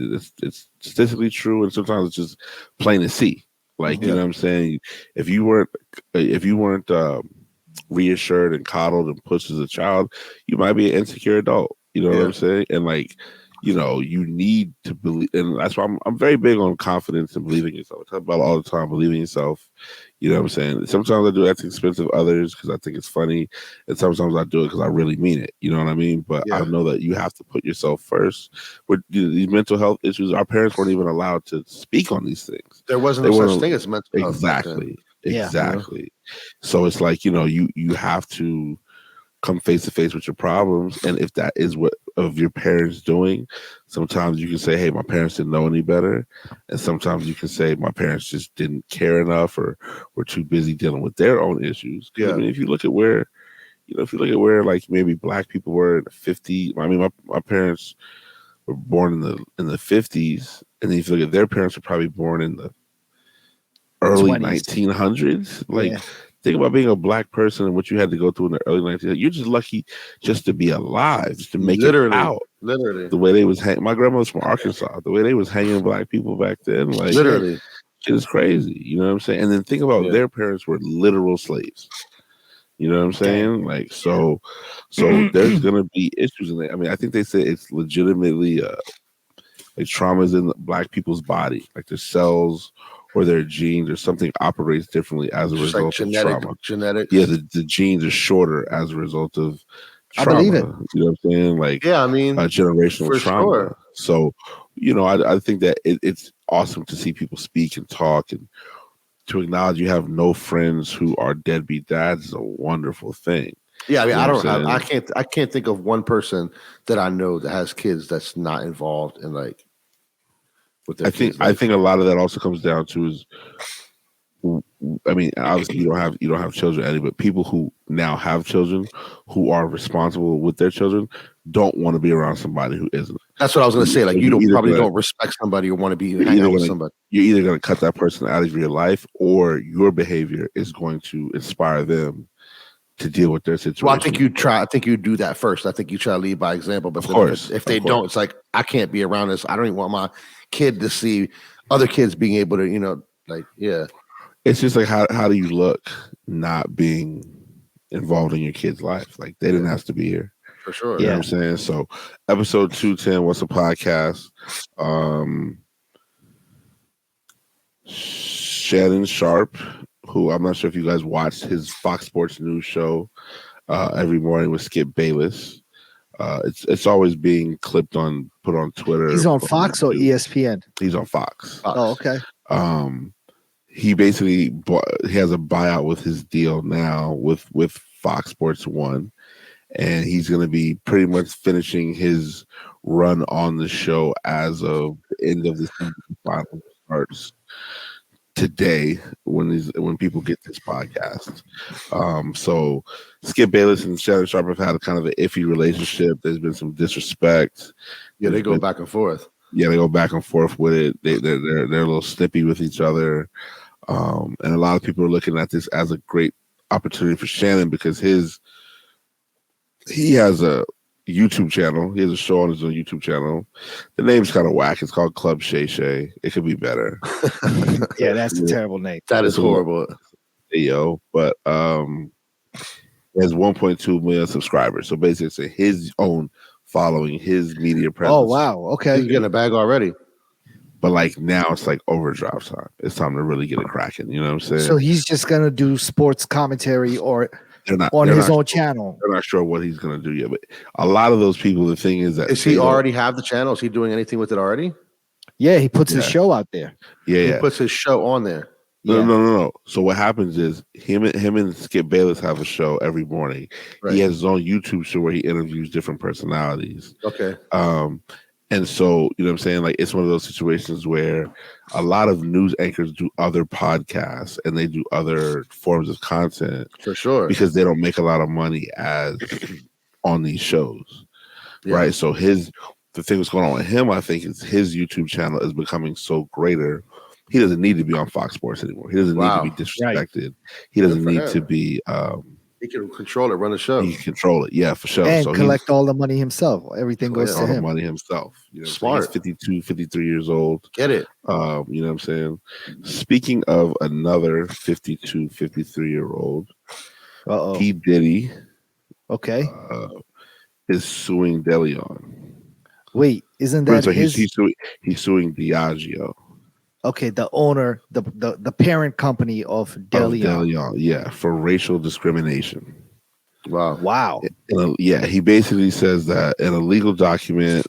Speaker 2: It's statistically true, and sometimes it's just plain to see. Like, you know what I'm saying? If you weren't reassured and coddled and pushed as a child, you might be an insecure adult. You know what I'm saying? And like, you need to believe, and that's why I'm very big on confidence and believing yourself. I talk about it all the time, believing yourself. You know what I'm saying? Sometimes I do it at the expense of others because I think it's funny, and sometimes I do it because I really mean it. You know what I mean? But I know that you have to put yourself first. With these mental health issues, our parents weren't even allowed to speak on these things.
Speaker 3: There wasn't no such thing as mental health.
Speaker 2: Exactly. So it's like, you have to come face to face with your problems, and if that is what of your parents doing, sometimes you can say, hey, my parents didn't know any better, and sometimes you can say my parents just didn't care enough or were too busy dealing with their own issues. I mean, if you look at where like maybe black people were in the 50s, I mean, my parents were born in the 50s, and then if you look at their parents were probably born in the early 1900s. Like, think about being a black person and what you had to go through in the early 1900s. You're just lucky just to be alive, just to make it out.
Speaker 3: Literally.
Speaker 2: The way they was my grandmother's from Arkansas. The way they was hanging black people back then, like,
Speaker 3: literally,
Speaker 2: shit is crazy. You know what I'm saying? And then think about their parents were literal slaves. You know what I'm saying? Like, so there's gonna be issues in it. I mean, I think they say it's legitimately like traumas in black people's body, like their cells or their genes or something operates differently as a result of trauma.
Speaker 3: Genetics.
Speaker 2: Yeah, the genes are shorter as a result of trauma.
Speaker 1: I believe it.
Speaker 2: You know what I'm saying? Like,
Speaker 3: I mean,
Speaker 2: generational trauma.
Speaker 3: Sure.
Speaker 2: So, I think that it's awesome to see people speak and talk, and to acknowledge you have no friends who are deadbeat dads is a wonderful thing.
Speaker 3: Yeah, I mean, I can't think of one person that I know that has kids that's not involved in like with their kids.
Speaker 2: I think a lot of that also comes down to is, I mean, obviously you don't have children, Eddie, but people who now have children who are responsible with their children don't want to be around somebody who isn't.
Speaker 3: That's what I was going to say. Like, you don't respect somebody or want to be hanging out with somebody.
Speaker 2: You're either going to cut that person out of your life, or your behavior is going to inspire them to deal with their situation.
Speaker 3: Well, I think you do that first. I think you try to lead by example. But if they don't, it's like, I can't be around this. I don't even want my kid to see other kids being able to,
Speaker 2: It's just like, how do you look not being involved in your kid's life? Like, they didn't have to be here.
Speaker 3: For sure.
Speaker 2: You know what I'm saying? So episode 210, What's a Podcast? Shannon Sharp, who I'm not sure if you guys watched his Fox Sports News show every morning with Skip Bayless. It's always being put on Twitter.
Speaker 1: He's on Fox or ESPN?
Speaker 2: He's on Fox.
Speaker 1: Oh, okay.
Speaker 2: He basically he has a buyout with his deal now with Fox Sports 1. And he's going to be pretty much finishing his run on the show as of the end of the season. Final starts today when people get this podcast. So Skip Bayless and Shannon Sharp have had a kind of an iffy relationship. There's been some disrespect.
Speaker 3: Yeah, they go back and forth.
Speaker 2: Yeah, they go back and forth with it. They're a little snippy with each other. And a lot of people are looking at this as a great opportunity for Shannon because he has a YouTube channel. He has a show on his own YouTube channel. The name's kind of whack. It's called Club Shay Shay. It could be better.
Speaker 1: Yeah, that's a terrible name.
Speaker 3: That is horrible.
Speaker 2: But he has 1.2 million subscribers. So basically, it's his own following, his media presence.
Speaker 1: Oh, wow. Okay.
Speaker 3: He's getting a bag already.
Speaker 2: But like now it's like overdrive time. It's time to really get it cracking. You know what I'm saying?
Speaker 1: So he's just going to do sports commentary or on his own channel.
Speaker 2: They're not sure what he's going to do yet. But a lot of those people, the thing is that
Speaker 3: he already have the channel? Is he doing anything with it already?
Speaker 1: Yeah, he puts his show out there.
Speaker 2: Yeah,
Speaker 3: he puts his show on there.
Speaker 2: No. So what happens is him and Skip Bayless have a show every morning. Right. He has his own YouTube show where he interviews different personalities.
Speaker 3: Okay.
Speaker 2: And so, you know what I'm saying? Like, it's one of those situations where a lot of news anchors do other podcasts and they do other forms of content.
Speaker 3: For sure.
Speaker 2: Because they don't make a lot of money as on these shows. Yeah. Right? So the thing that's going on with him, I think, is his YouTube channel is becoming so greater. He doesn't need to be on Fox Sports anymore. He doesn't need to be disrespected. Right. He doesn't need to be...
Speaker 3: he can control it, run the show.
Speaker 2: He can control it, yeah, for sure.
Speaker 1: And so collect all the money himself. Everything goes to him.
Speaker 2: All the money himself. You know,
Speaker 3: smart.
Speaker 2: He's 52, 53 years old.
Speaker 3: Get it.
Speaker 2: You know what I'm saying? Speaking of another 52, 53-year-old, P. Diddy is suing DeLeon.
Speaker 1: Wait, isn't that his...
Speaker 2: He's suing Diageo.
Speaker 1: Okay, the owner, the parent company of DeLeon.
Speaker 2: Yeah, for racial discrimination.
Speaker 1: Wow.
Speaker 2: Yeah, he basically says that in a legal document,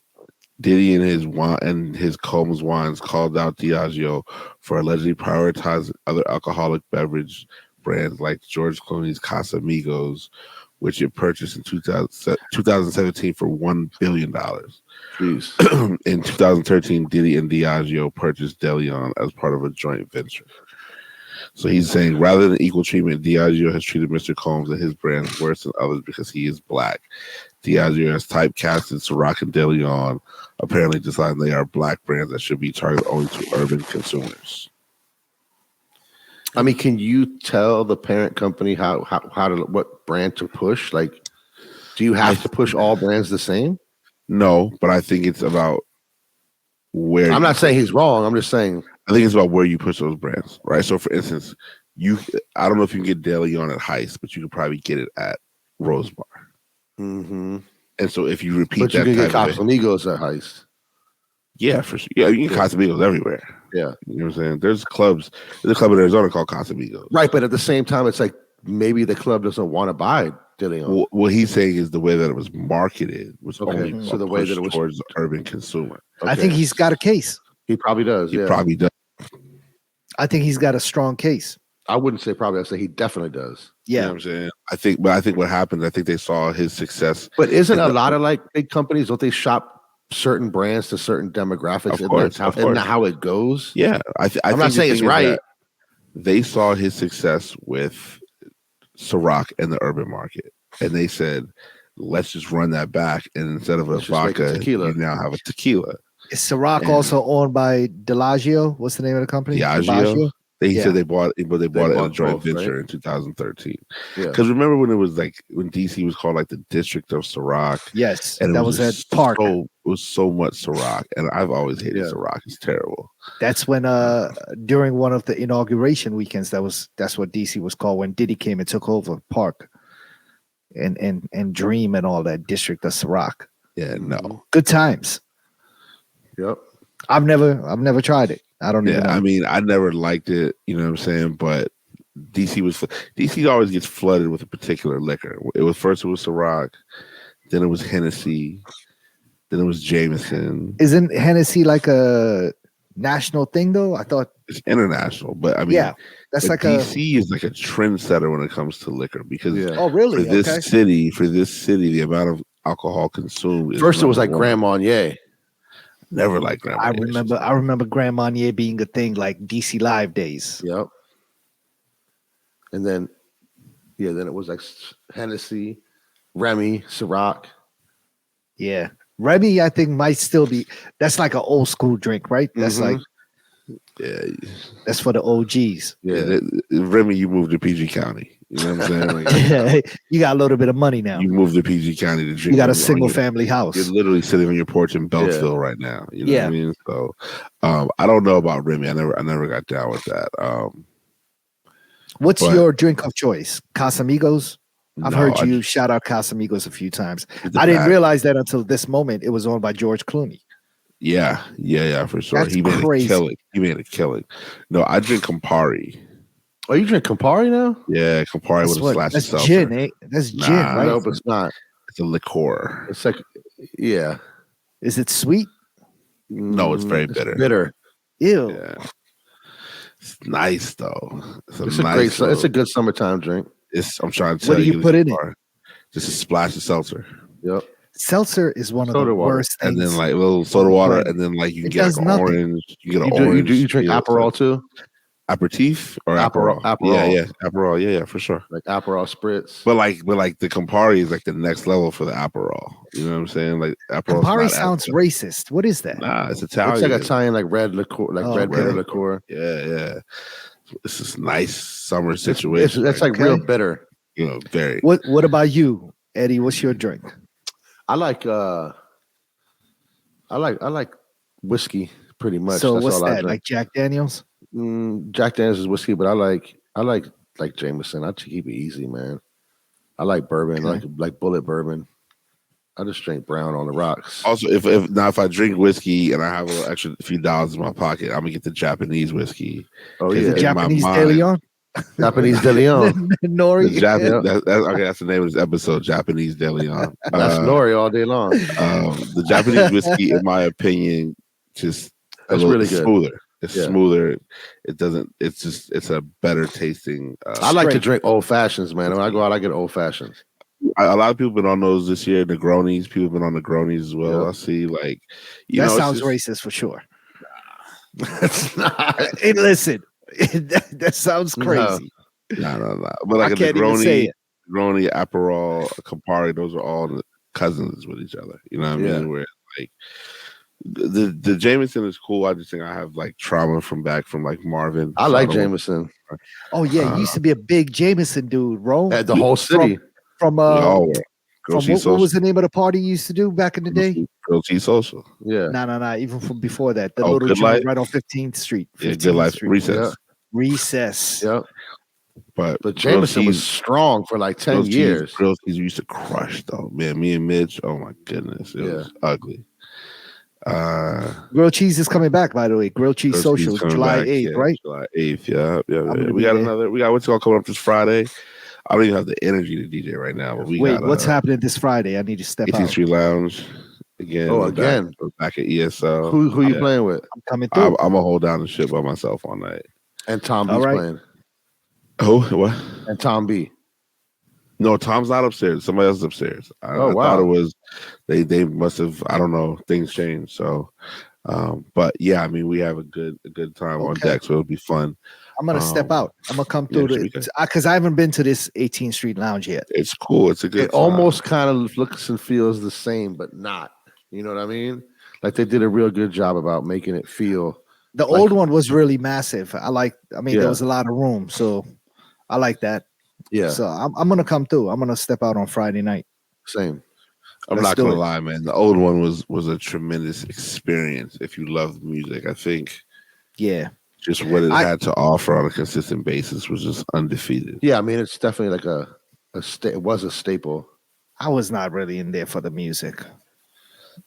Speaker 2: Diddy and his Combs Wines called out Diageo for allegedly prioritizing other alcoholic beverage brands like George Clooney's Casamigos, which it purchased in 2017 for $1 billion.
Speaker 3: Jeez.
Speaker 2: In 2013, Diddy and Diageo purchased DeLeon as part of a joint venture. So he's saying rather than equal treatment, Diageo has treated Mr. Combs and his brands worse than others because he is black. Diageo has typecasted Ciroc and DeLeon, apparently deciding they are black brands that should be targeted only to urban consumers.
Speaker 3: I mean, can you tell the parent company what brand to push? Like, do you have to push all brands the same?
Speaker 2: No, but I think it's about where.
Speaker 3: I'm not saying he's wrong. I'm just saying.
Speaker 2: I think it's about where you push those brands, right? So, for instance, I don't know if you can get DeLeon at Heist, but you could probably get it at Rose Bar.
Speaker 3: Mm-hmm.
Speaker 2: And so, if you repeat
Speaker 3: but you can get Casamigos at Heist.
Speaker 2: Yeah, for sure. Yeah, you can get Casamigos everywhere.
Speaker 3: Yeah,
Speaker 2: you know what I'm saying. There's a club in Arizona called Casamigos.
Speaker 3: Right, but at the same time, it's like maybe the club doesn't want to buy DeLeon.
Speaker 2: Well, what he's saying is the way that it was marketed was only
Speaker 3: so the way that it was
Speaker 2: towards the urban consumer.
Speaker 1: Okay. I think he's got a case.
Speaker 3: He probably does.
Speaker 2: He probably does.
Speaker 1: I think he's got a strong case.
Speaker 3: I wouldn't say probably. I'd say he definitely does.
Speaker 1: Yeah,
Speaker 2: you know what I'm saying. I think what happened. I think they saw his success.
Speaker 3: But isn't a lot of like big companies? Don't they shop certain brands to certain demographics? Isn't that how it goes?
Speaker 2: Yeah,
Speaker 3: I'm not saying it's right.
Speaker 2: They saw his success with Ciroc in the urban market, and they said, "Let's just run that back." And instead of a vodka, you now have a tequila.
Speaker 1: Is Ciroc also owned by Diageo? What's the name of the company?
Speaker 2: Diageo. He said they bought it in a joint venture in 2013. Because remember when it was like when DC was called like the District of Ciroc?
Speaker 1: Yes,
Speaker 2: and
Speaker 1: that was at Park.
Speaker 2: It was so much Ciroc, and I've always hated Ciroc. It's terrible.
Speaker 1: That's when during one of the inauguration weekends, that's what DC was called when Diddy came and took over Park, and Dream and all that District of Ciroc.
Speaker 2: Yeah, no,
Speaker 1: good times.
Speaker 3: Yep,
Speaker 1: I've never tried it. I don't even know.
Speaker 2: I mean, I never liked it, you know what I'm saying? But DC always gets flooded with a particular liquor. It was Ciroc, then it was Hennessy, then it was Jameson.
Speaker 1: Isn't Hennessy like a national thing though? I thought
Speaker 2: it's international, but I mean,
Speaker 1: that's like
Speaker 2: DC is like a trendsetter when it comes to liquor because
Speaker 1: oh really?
Speaker 2: For this city, the amount of alcohol consumed.
Speaker 3: First, it was like Grand Marnier.
Speaker 2: Never liked Grand Marnier.
Speaker 1: I remember Grand Marnier being a thing like DC Live days.
Speaker 3: Yep. And then, then it was like Hennessy, Remy, Ciroc.
Speaker 1: Yeah. Remy, I think, might still be, that's like an old school drink, right? That's like, that's for the OGs.
Speaker 2: Yeah. Remy, you moved to PG County. You know what I'm saying?
Speaker 1: Like, you got a little bit of money now.
Speaker 2: You moved to PG County to drink.
Speaker 1: You got a single family house.
Speaker 2: You're literally sitting on your porch in Beltsville right now. You know what I mean? So I don't know about Remy. I never got down with that.
Speaker 1: What's your drink of choice? Casamigos? I've heard you shout out Casamigos a few times. I didn't realize that until this moment. It was owned by George Clooney.
Speaker 2: Yeah, for sure.
Speaker 1: That's crazy.
Speaker 2: He made a killing. No, I drink Campari.
Speaker 3: Oh, you drink Campari now?
Speaker 2: Yeah, Campari with a slash of seltzer.
Speaker 1: Gin, eh? That's gin, right?
Speaker 3: No, it's not.
Speaker 2: It's a liqueur.
Speaker 3: It's like, yeah.
Speaker 1: Is it sweet?
Speaker 2: No, it's very bitter.
Speaker 3: Bitter.
Speaker 1: Ew.
Speaker 2: Yeah. It's nice though.
Speaker 3: It's a good summertime drink.
Speaker 2: I'm trying to tell you.
Speaker 1: What do you put in it?
Speaker 2: Just a splash of seltzer.
Speaker 3: Yep.
Speaker 1: Seltzer is one of the worst things.
Speaker 2: And then like a little soda water, and then like you can get like an orange. You get an orange.
Speaker 3: You drink Aperol too?
Speaker 2: Aperitif or Aperol? Yeah, Aperol. Yeah, for sure.
Speaker 3: Like Aperol spritz.
Speaker 2: But like the Campari is like the next level for the Aperol. You know what I'm saying? Like Aperol.
Speaker 1: Campari sounds racist. What is that?
Speaker 2: Nah, it's Italian.
Speaker 3: It's like Italian, like red liqueur, red liqueur.
Speaker 2: Yeah. It's this nice summer situation.
Speaker 3: It's like real bitter.
Speaker 2: You know, very.
Speaker 1: What about you, Eddie? What's your drink?
Speaker 3: I like whiskey pretty much.
Speaker 1: So
Speaker 3: that's
Speaker 1: what's
Speaker 3: all I
Speaker 1: that?
Speaker 3: drink.
Speaker 1: Like Jack Daniels?
Speaker 3: Jack Daniels is whiskey, but I like Jameson. I keep it easy, man. I like bourbon, like Bullet bourbon. I just drink brown on the rocks.
Speaker 2: Also, if I drink whiskey and I have a little extra few dollars in my pocket, I'm gonna get the Japanese whiskey.
Speaker 3: Oh yeah,
Speaker 1: the Japanese De Leon.
Speaker 3: Japanese De Leon.
Speaker 1: Nori.
Speaker 2: That's the name of this episode. Japanese De Leon.
Speaker 3: That's Nori all day long.
Speaker 2: The Japanese whiskey, in my opinion, just
Speaker 3: that's really good.
Speaker 2: Smoother. It's smoother. It doesn't. It's a better tasting.
Speaker 3: I like to drink old fashions, man. When I go out, I get old fashions.
Speaker 2: A lot of people have been on those this year. Negronis. People have been on Negronis as well.
Speaker 3: Yep.
Speaker 2: I see. Like,
Speaker 1: that sounds racist for sure.
Speaker 3: It's not.
Speaker 1: Hey, listen, that sounds crazy.
Speaker 2: No. But like
Speaker 1: I can't even say it.
Speaker 2: Negroni, Aperol, Campari, those are all cousins with each other. You know what I mean? Where like the Jameson is cool. I just think I have like trauma from like Marvin.
Speaker 3: I like Jameson.
Speaker 1: Oh yeah, you used to be a big Jameson dude, Rome.
Speaker 3: At the whole city.
Speaker 1: What was the name of the party you used to do back in the day?
Speaker 2: Girl Tea Social.
Speaker 3: Yeah.
Speaker 1: No. Even from before that, the little joint right on 15th Street. 15th
Speaker 2: yeah, Good Life.
Speaker 1: Street.
Speaker 2: Recess.
Speaker 3: Yeah.
Speaker 2: But
Speaker 3: Jameson was strong for like 10 years.
Speaker 2: Grilled cheese used to crush though, man. Me and Mitch. Oh my goodness, it was ugly.
Speaker 1: Grilled cheese is coming back, by the way. Grilled cheese social, July 8th, right?
Speaker 2: July 8th, yeah. We got what's coming up this Friday. I don't even have the energy to DJ right now. But
Speaker 1: what's happening this Friday? I need to step
Speaker 2: 18th
Speaker 1: out.
Speaker 2: Street Lounge again.
Speaker 3: Oh, again.
Speaker 2: Back at ESL.
Speaker 3: Who you playing with?
Speaker 1: I'm coming through.
Speaker 2: I'm gonna hold down the shit by myself all night.
Speaker 3: And Tom B's playing.
Speaker 2: Who? What?
Speaker 3: And Tom B.
Speaker 2: No, Tom's not upstairs. Somebody else is upstairs. I thought it was they must have, I don't know, things changed. So but yeah, I mean we have a good time on deck, so it'll be fun.
Speaker 1: I'm gonna step out. I'm gonna come through because I haven't been to this 18th Street Lounge yet.
Speaker 2: It's cool. It's a good.
Speaker 3: It almost kind of looks and feels the same, but not. You know what I mean? Like they did a real good job about making it feel.
Speaker 1: The old one was really massive. There was a lot of room, so I like that.
Speaker 3: Yeah.
Speaker 1: So I'm gonna come through. I'm gonna step out on Friday night.
Speaker 3: Same.
Speaker 2: I'm not gonna lie, man. The old one was a tremendous experience. If you love music, I think.
Speaker 1: Yeah.
Speaker 2: Just what it had to offer on a consistent basis was just undefeated.
Speaker 3: Yeah, I mean it's definitely like it was a staple.
Speaker 1: I was not really in there for the music.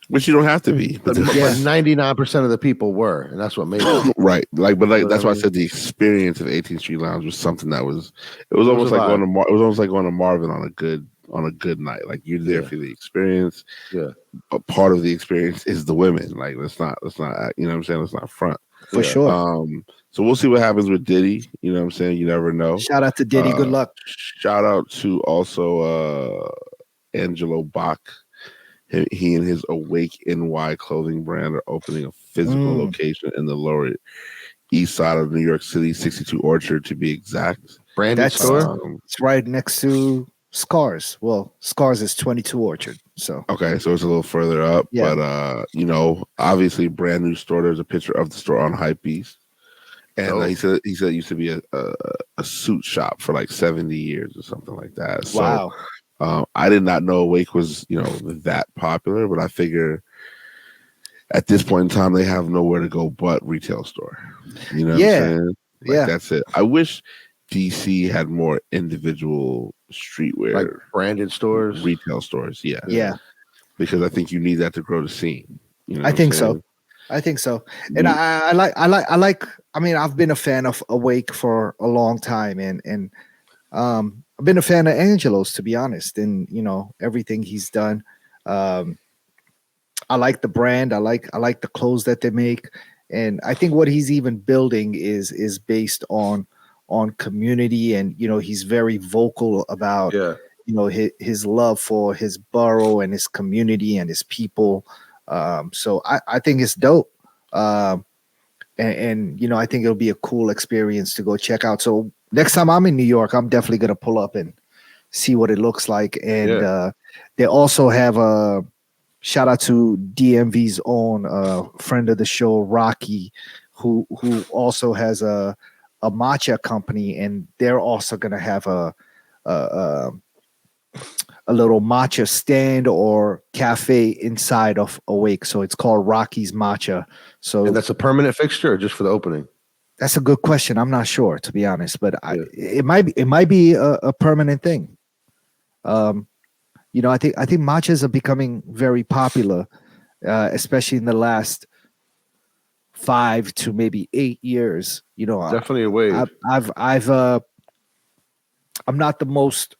Speaker 2: Which you don't have to be.
Speaker 3: But 99% of the people were, and that's what made it.
Speaker 2: Right. That's why I said the experience of 18th Street Lounge was something that was almost like going to Marvin on a good night. Like you're there for the experience.
Speaker 3: Yeah.
Speaker 2: But part of the experience is the women. Like let's not you know what I'm saying? Let's not front.
Speaker 1: For sure.
Speaker 2: So we'll see what happens with Diddy. You know what I'm saying? You never know.
Speaker 1: Shout out to Diddy. Good luck.
Speaker 2: Shout out to also Angelo Bach. He and his Awake NY clothing brand are opening a physical location in the Lower East Side of New York City, 62 Orchard to be exact.
Speaker 3: Branded store?
Speaker 1: It's right next to Scars. Well, Scars is 22 Orchard. So
Speaker 2: okay, so it's a little further up.
Speaker 1: Yeah.
Speaker 2: But obviously brand new store. There's a picture of the store on Hypebeast. And he said it used to be a suit shop for like 70 years or something like that. So,
Speaker 1: wow.
Speaker 2: I did not know Awake was, that popular, but I figure at this point in time they have nowhere to go but retail store. You know what I'm saying? That's it. I wish DC had more individual streetwear,
Speaker 3: like branded stores,
Speaker 2: retail stores. Yeah.
Speaker 1: Yeah.
Speaker 2: Because I think you need that to grow the scene.
Speaker 1: I think so. I think so. And I like. I mean, I've been a fan of Awake for a long time, and I've been a fan of Angelo's, to be honest. And everything he's done. I like the brand. I like the clothes that they make, and I think what he's even building is based on community, and he's very vocal about his love for his borough and his community and his people. So I think it's dope. And I think it'll be a cool experience to go check out. So next time I'm in New York, I'm definitely gonna pull up and see what it looks like. And they also have a shout out to DMV's own friend of the show, Rocky, who also has a matcha company, and they're also gonna have a little matcha stand or cafe inside of Awake. So it's called Rocky's Matcha. So
Speaker 3: and that's a permanent fixture or just for the opening?
Speaker 1: That's a good question. I'm not sure, to be honest, but it might be a permanent thing. I think matchas are becoming very popular, especially in the last 5 to maybe 8 years.
Speaker 3: Definitely a wave.
Speaker 1: I'm not the most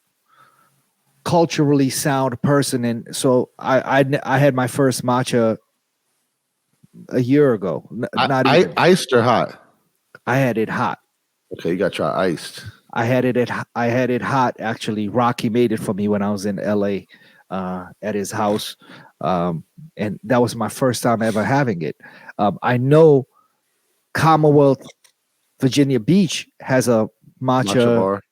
Speaker 1: culturally sound person, and so I had my first matcha a year ago. Not even
Speaker 3: iced or hot.
Speaker 1: I had it hot.
Speaker 3: Okay, you got to try iced.
Speaker 1: I had it hot. Actually, Rocky made it for me when I was in LA at his house, and that was my first time ever having it. I know Commonwealth Virginia Beach has a matcha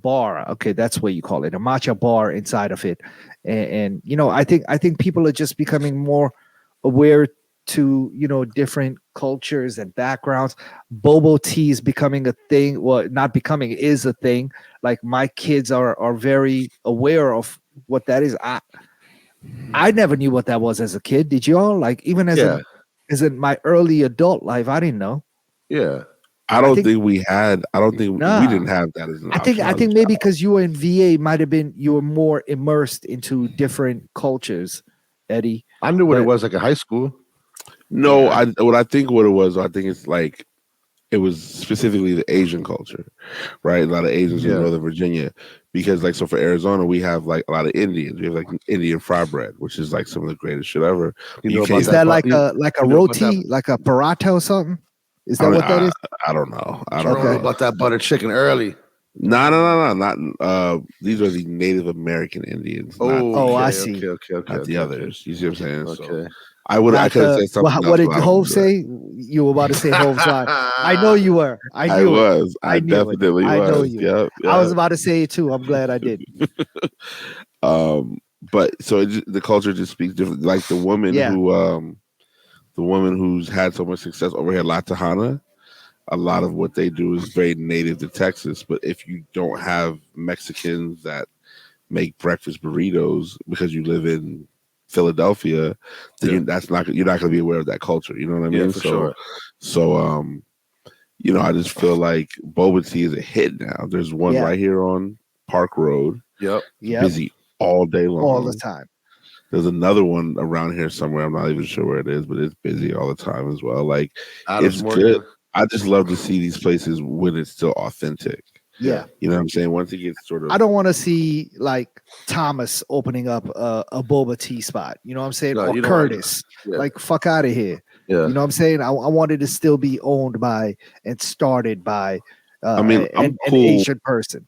Speaker 1: bar. Okay, that's what you call it, a matcha bar inside of it. And I think people are just becoming more aware to different cultures and backgrounds. Boba tea is becoming a thing. Well, not becoming, is a thing. Like my kids are very aware of what that is. I never knew what that was as a kid. Did you all? Like even as in my early adult life, I didn't know.
Speaker 3: Yeah.
Speaker 2: I don't think we didn't have that as an option.
Speaker 1: I think maybe because you were in VA, might have been you were more immersed into different cultures, Eddie.
Speaker 3: I knew what it was like in high school.
Speaker 2: No, I think what it was, I think it's like it was specifically the Asian culture, right? A lot of Asians in Northern Virginia, because like so for Arizona, we have like a lot of Indians. We have like Indian fry bread, which is like some of the greatest shit ever.
Speaker 1: Is that like a roti, like a paratha or something? Is that what that is?
Speaker 2: I don't know. I
Speaker 3: don't know about that butter chicken early.
Speaker 2: No. Not these are the Native American Indians.
Speaker 1: I see.
Speaker 3: Okay.
Speaker 2: Not the others. You see what I'm saying?
Speaker 3: Okay.
Speaker 2: So I could have said something.
Speaker 1: What did Hove say? You were about to say Hove's line. I know you were. I definitely was. I know you. Yep. I was about to say it too. I'm glad I did.
Speaker 2: But so the culture just speaks different. Like the woman who's had so much success over here, La Tejana, a lot of what they do is very native to Texas. But if you don't have Mexicans that make breakfast burritos because you live in Philadelphia, then you're not going to be aware of that culture. You know what I mean?
Speaker 3: For sure.
Speaker 2: So I just feel like boba tea is a hit now. There's one right here on Park Road.
Speaker 3: Yep.
Speaker 2: Busy all day long.
Speaker 1: All the time.
Speaker 2: There's another one around here somewhere. I'm not even sure where it is, but it's busy all the time as well. Like it's good. I just love to see these places when it's still authentic.
Speaker 1: Yeah.
Speaker 2: You know what I'm saying? Once it gets sort of,
Speaker 1: I don't want to see like Thomas opening up a boba tea spot. You know what I'm saying? Or Curtis. Like fuck out of here.
Speaker 3: Yeah.
Speaker 1: You know what I'm saying? I want it to still be owned by and started by an Asian person.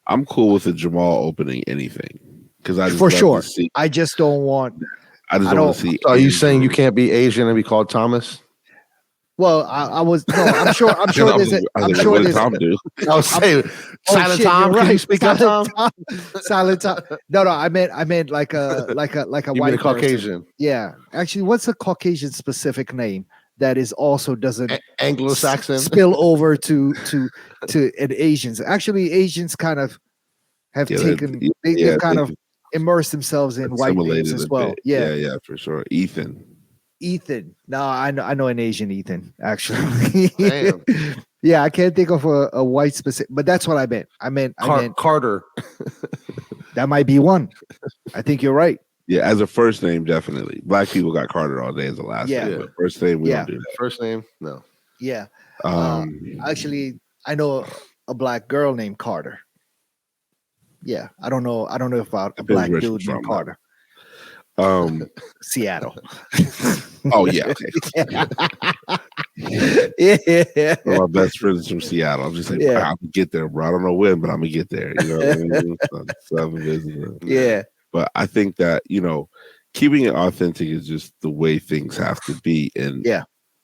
Speaker 2: I'm cool with the Jamal opening anything. Because I just
Speaker 1: for sure. I just don't want.
Speaker 2: I just don't want to see.
Speaker 3: Are you saying you can't be Asian and be called Thomas?
Speaker 1: Well, I was. No, I'm sure. I'm sure there's. I'm sure there's.
Speaker 2: Tom do?
Speaker 3: I was saying, Silent Tom.
Speaker 1: Right.
Speaker 3: Can you speak up, Tom?
Speaker 1: Silent Tom. No. I meant like a
Speaker 3: you
Speaker 1: white
Speaker 3: mean a Caucasian.
Speaker 1: Person. Yeah. Actually, what's a Caucasian specific name that is also doesn't
Speaker 3: Anglo-Saxon
Speaker 1: spill over to an Asians? Actually, Asians kind of have taken. They've kind of immersed themselves in white names as well.
Speaker 2: Yeah, for sure. Ethan.
Speaker 1: No, I know an Asian Ethan, actually.
Speaker 3: Damn.
Speaker 1: Yeah, I can't think of a white specific, but that's what I meant. I meant
Speaker 3: Carter.
Speaker 1: That might be one. I think you're right.
Speaker 2: Yeah, as a first name, definitely. Black people got Carter all day as a last name. But first name, we don't do that.
Speaker 3: First name, no.
Speaker 1: Yeah. Actually, I know a black girl named Carter. Yeah, I don't know about a black dude named Carter. Seattle.
Speaker 2: Oh yeah. Okay.
Speaker 1: Yeah.
Speaker 2: One of my best friends from Seattle. I'm just like, I'm gonna get there, bro. I don't know when, but I'm gonna get there. You know what I mean?
Speaker 1: Yeah.
Speaker 2: But I think that, keeping it authentic is just the way things have to be. And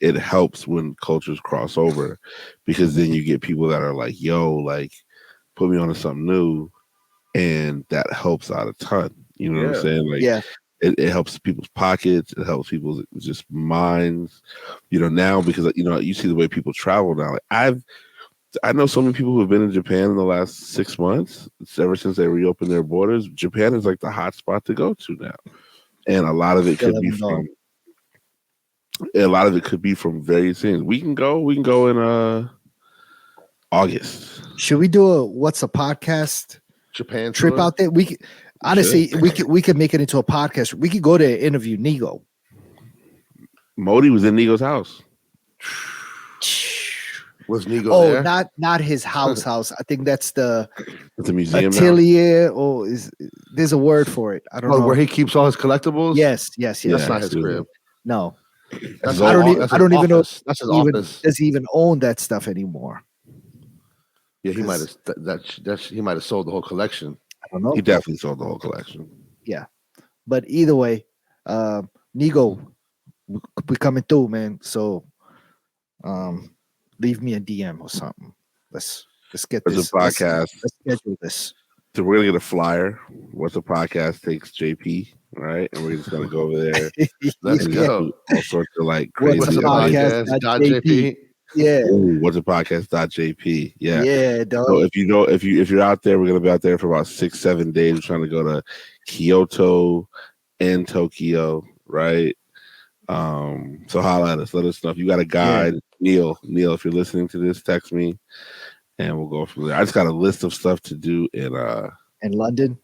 Speaker 2: it helps when cultures cross over, because then you get people that are like, yo, like, put me onto something new. And that helps out a ton. You know what I'm saying? Like, it helps people's pockets. It helps people's just minds. Now, because you see the way people travel now. Like, I know so many people who have been in Japan in the last 6 months. Ever since they reopened their borders, Japan is like the hot spot to go to now. And a lot of it could be from various things. We can go in August.
Speaker 1: Should we do a What's a podcast
Speaker 3: Japan
Speaker 1: trip out there? We could, honestly, we could make it into a podcast. We could go to interview Nigo.
Speaker 2: Modi was in Nigo's house.
Speaker 3: Was Nigo there?
Speaker 1: Not his house. I think that's the
Speaker 2: museum
Speaker 1: atelier, or there's a word for it. I don't know.
Speaker 3: Where he keeps all his collectibles?
Speaker 1: Yes.
Speaker 3: That's not his crib.
Speaker 1: No.
Speaker 3: I
Speaker 1: don't even know.
Speaker 3: That's his office.
Speaker 1: Does he even own that stuff anymore?
Speaker 3: Yeah, he might have. He might have sold the whole collection.
Speaker 1: I don't know.
Speaker 2: He definitely sold the whole collection.
Speaker 1: Yeah, but either way, Nigo, we coming through, man. So, leave me a DM or something. Let's get this
Speaker 2: podcast.
Speaker 1: Let's schedule this.
Speaker 2: So we're gonna get a flyer. What's a podcast takes JP, right? And we're just gonna go over there.
Speaker 3: Let's go.
Speaker 2: All sorts of like crazy.
Speaker 1: What's a podcast? JP. Yeah.
Speaker 2: Ooh, what's a podcast.jp? Yeah.
Speaker 1: Yeah, dog.
Speaker 2: So if you're out there, we're gonna be out there for about 6-7 days. We're trying to go to Kyoto and Tokyo, right? So holla at us. Let us know if you got a guide. Yeah. Neil, if you're listening to this, text me and we'll go from there. I just got a list of stuff to do in
Speaker 1: London.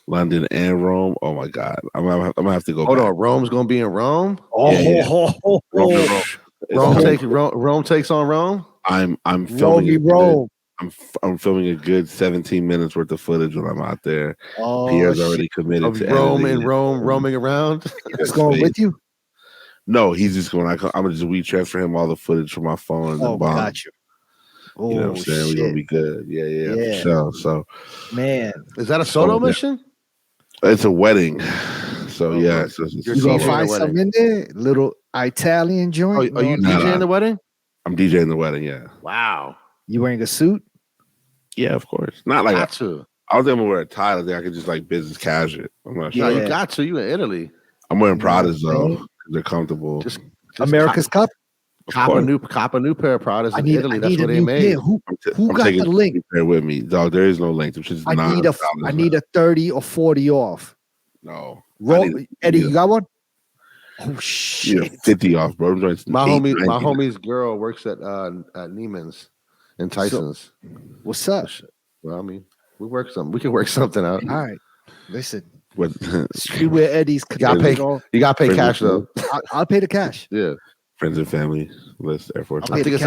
Speaker 2: London and Rome. Oh my God. I'm gonna have to go.
Speaker 3: Hold on, Rome's gonna be in Rome? Rome takes on Rome.
Speaker 2: I'm filming Rome. I'm filming a good 17 minutes worth of footage when I'm out there. Pierre's already committed to
Speaker 3: Rome and Rome roaming around.
Speaker 1: He's going with you?
Speaker 2: No, he's just going. I'm gonna just WeTransfer him all the footage from my phone. And
Speaker 1: got you.
Speaker 2: You know what I'm saying? We're gonna be good. Yeah. For sure. So,
Speaker 1: man,
Speaker 3: is that a solo mission?
Speaker 2: It's a wedding. So yeah,
Speaker 1: you're gonna find something in there, little Italian joint.
Speaker 3: Are you DJing the wedding?
Speaker 2: I'm DJing the wedding. Yeah.
Speaker 3: Wow.
Speaker 1: You wearing a suit?
Speaker 2: Yeah, of course. Not like
Speaker 3: got to.
Speaker 2: I was gonna wear a tie. I think I could just like business casual. I'm not sure.
Speaker 3: No, you got to. You in Italy?
Speaker 2: I'm wearing Pradas though because they're comfortable.
Speaker 1: Just America's Cup.
Speaker 3: Cop a new pair of Pradas in Italy. That's what they made.
Speaker 1: Who got the link?
Speaker 2: Pair with me, dog. There is no link. Which is
Speaker 1: I need a 30 or 40 off.
Speaker 2: No,
Speaker 1: Eddie, you got one? Oh shit!
Speaker 2: Yeah, 50 off, bro.
Speaker 3: My homie's girl works at Neiman's and Tyson's.
Speaker 1: So, what's up?
Speaker 3: Well, I mean, we can work something out.
Speaker 1: All right, listen. Streetwear Eddie's.
Speaker 3: You gotta pay cash though.
Speaker 1: I'll pay the cash.
Speaker 3: Yeah.
Speaker 2: Friends and family list Air Force.
Speaker 3: I think it's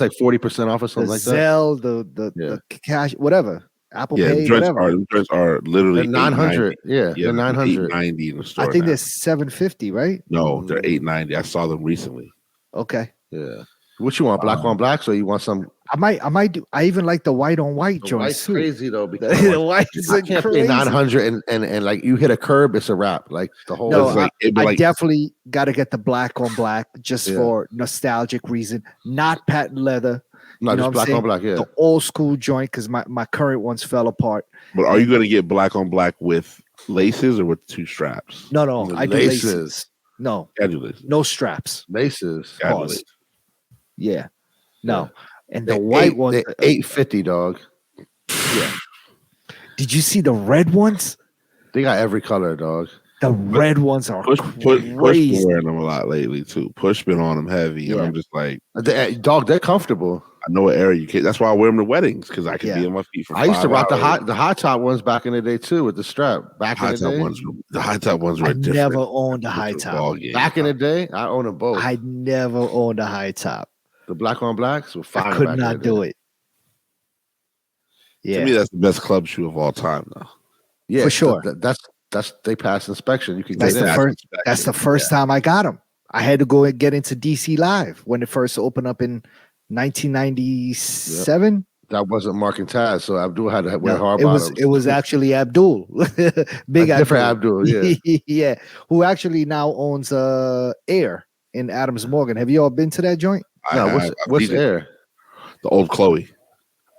Speaker 3: like 40% off or something like that.
Speaker 1: Zelle, the cash, whatever. Apple Pay, whatever.
Speaker 2: The joints are literally
Speaker 3: 900. Yeah, they're 900.
Speaker 2: 890 in the store.
Speaker 1: I think they're 750, right?
Speaker 2: No, they're 890. I saw them recently.
Speaker 1: Okay.
Speaker 3: Yeah. What you want? Black on black? So you want some?
Speaker 1: I might do. I even like the white on white joint.
Speaker 3: White's crazy though because
Speaker 1: the white is
Speaker 3: can't pay 900 and like you hit a curb, it's a wrap. Like the whole.
Speaker 1: No, I definitely got to get the black on black just for nostalgic reason, not patent leather.
Speaker 3: No, just black on black. Yeah,
Speaker 1: the old school joint because my current ones fell apart.
Speaker 2: But are you going to get black on black with laces or with 2 straps?
Speaker 1: No, I do laces. No, no straps.
Speaker 3: Laces.
Speaker 1: Yeah, no. And the white ones,
Speaker 3: $850, dog.
Speaker 1: Yeah. Did you see the red ones?
Speaker 3: They got every color, dog.
Speaker 1: The red ones are
Speaker 2: Push
Speaker 1: crazy.
Speaker 2: been wearing them a lot lately too. Push been on them heavy, and I'm just like,
Speaker 3: dog. They're comfortable.
Speaker 2: I know what area you can. That's why I wear them to weddings because I can be on my feet for.
Speaker 3: I used to rock the
Speaker 2: hours.
Speaker 3: high top ones back in the day too with the strap. Back in the day,
Speaker 2: the high top ones were different.
Speaker 1: Never owned a high top.
Speaker 3: Back in the day, I owned them both.
Speaker 1: I never owned a high top.
Speaker 3: The black on blacks were fire.
Speaker 1: I could not do it. Yeah.
Speaker 2: To me, that's the best club shoe of all time, though.
Speaker 3: Yeah,
Speaker 1: for sure.
Speaker 3: That's they pass inspection. You can
Speaker 1: that's
Speaker 3: get
Speaker 1: the
Speaker 3: in.
Speaker 1: first. That's the first time I got them. I had to go and get into DC Live when it first opened up in 1997. Yep.
Speaker 3: That wasn't Mark and Taz, so Abdul had to wear hard bottoms.
Speaker 1: It was actually Abdul, big Abdul.
Speaker 3: Different Abdul, yeah,
Speaker 1: yeah, who actually now owns Air in Adams Morgan. Have you all been to that joint?
Speaker 3: No, what's Air?
Speaker 2: The old Chloe.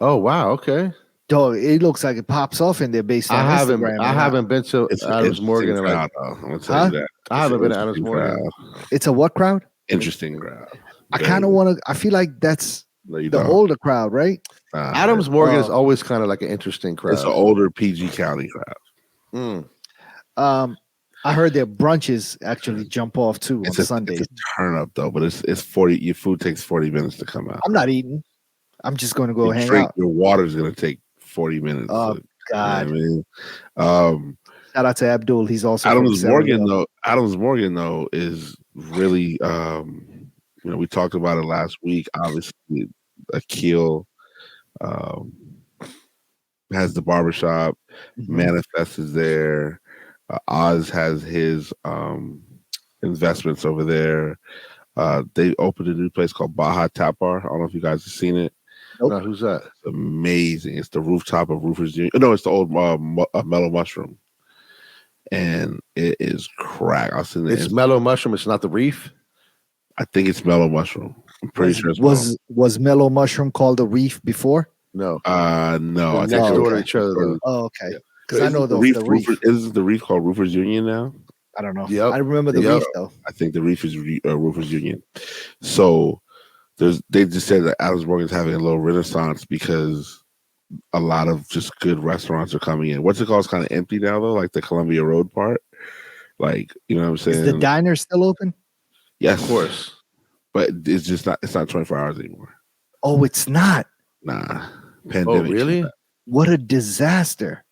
Speaker 3: Oh wow, okay.
Speaker 1: Dog, it looks like it pops off in there based on Instagram.
Speaker 3: I haven't been to Adams Morgan.
Speaker 2: Crowd, I'm gonna tell you that.
Speaker 3: I haven't been to Adams Morgan.
Speaker 1: It's a what crowd?
Speaker 2: Interesting crowd.
Speaker 1: I kind of want to. I feel like that's the older crowd, right?
Speaker 3: Adams Morgan is always kind of like an interesting crowd.
Speaker 2: It's an older PG County crowd.
Speaker 1: I heard their brunches actually jump off too on Sundays.
Speaker 2: It's a turn up though, but it's 40. Your food takes 40 minutes to come out.
Speaker 1: I'm not eating. I'm just going to go hang out.
Speaker 2: Your water's going to take 40 minutes.
Speaker 1: Oh God!
Speaker 2: You know I mean?
Speaker 1: Shout out to Abdul. He's also
Speaker 2: Adams Morgan though. Adams Morgan though is really. We talked about it last week. Obviously, Akil has the barbershop. Manifest is there. Oz has his investments over there. They opened a new place called Baja Tap Bar. I don't know if you guys have seen it.
Speaker 3: Nope. No, who's that?
Speaker 2: It's amazing. It's the rooftop of Roofers Union. No, it's the old Mellow Mushroom, and it is crack.
Speaker 3: It's Mellow Mushroom. It's not the Reef.
Speaker 2: I think it's Mellow Mushroom. I'm pretty sure it's
Speaker 1: was Mellow Mushroom called the Reef before?
Speaker 3: No.
Speaker 2: No.
Speaker 3: Next door to each other.
Speaker 1: Oh, okay. Because I know the Reef.
Speaker 2: Is the Reef called Roofers Union now?
Speaker 1: I don't know.
Speaker 3: Yep.
Speaker 1: I remember the Reef though.
Speaker 2: I think the Reef is Roofers Union. So they just said that Adams Morgan's having a little renaissance because a lot of just good restaurants are coming in. What's it called? It's kind of empty now though, like the Columbia Road part. Like, you know what I'm saying?
Speaker 1: Is the diner still open?
Speaker 2: Yes,
Speaker 3: of course.
Speaker 2: But it's just not. It's not 24 hours anymore.
Speaker 1: Oh, it's not.
Speaker 2: Nah. Pandemic.
Speaker 3: Oh, really?
Speaker 1: What a disaster.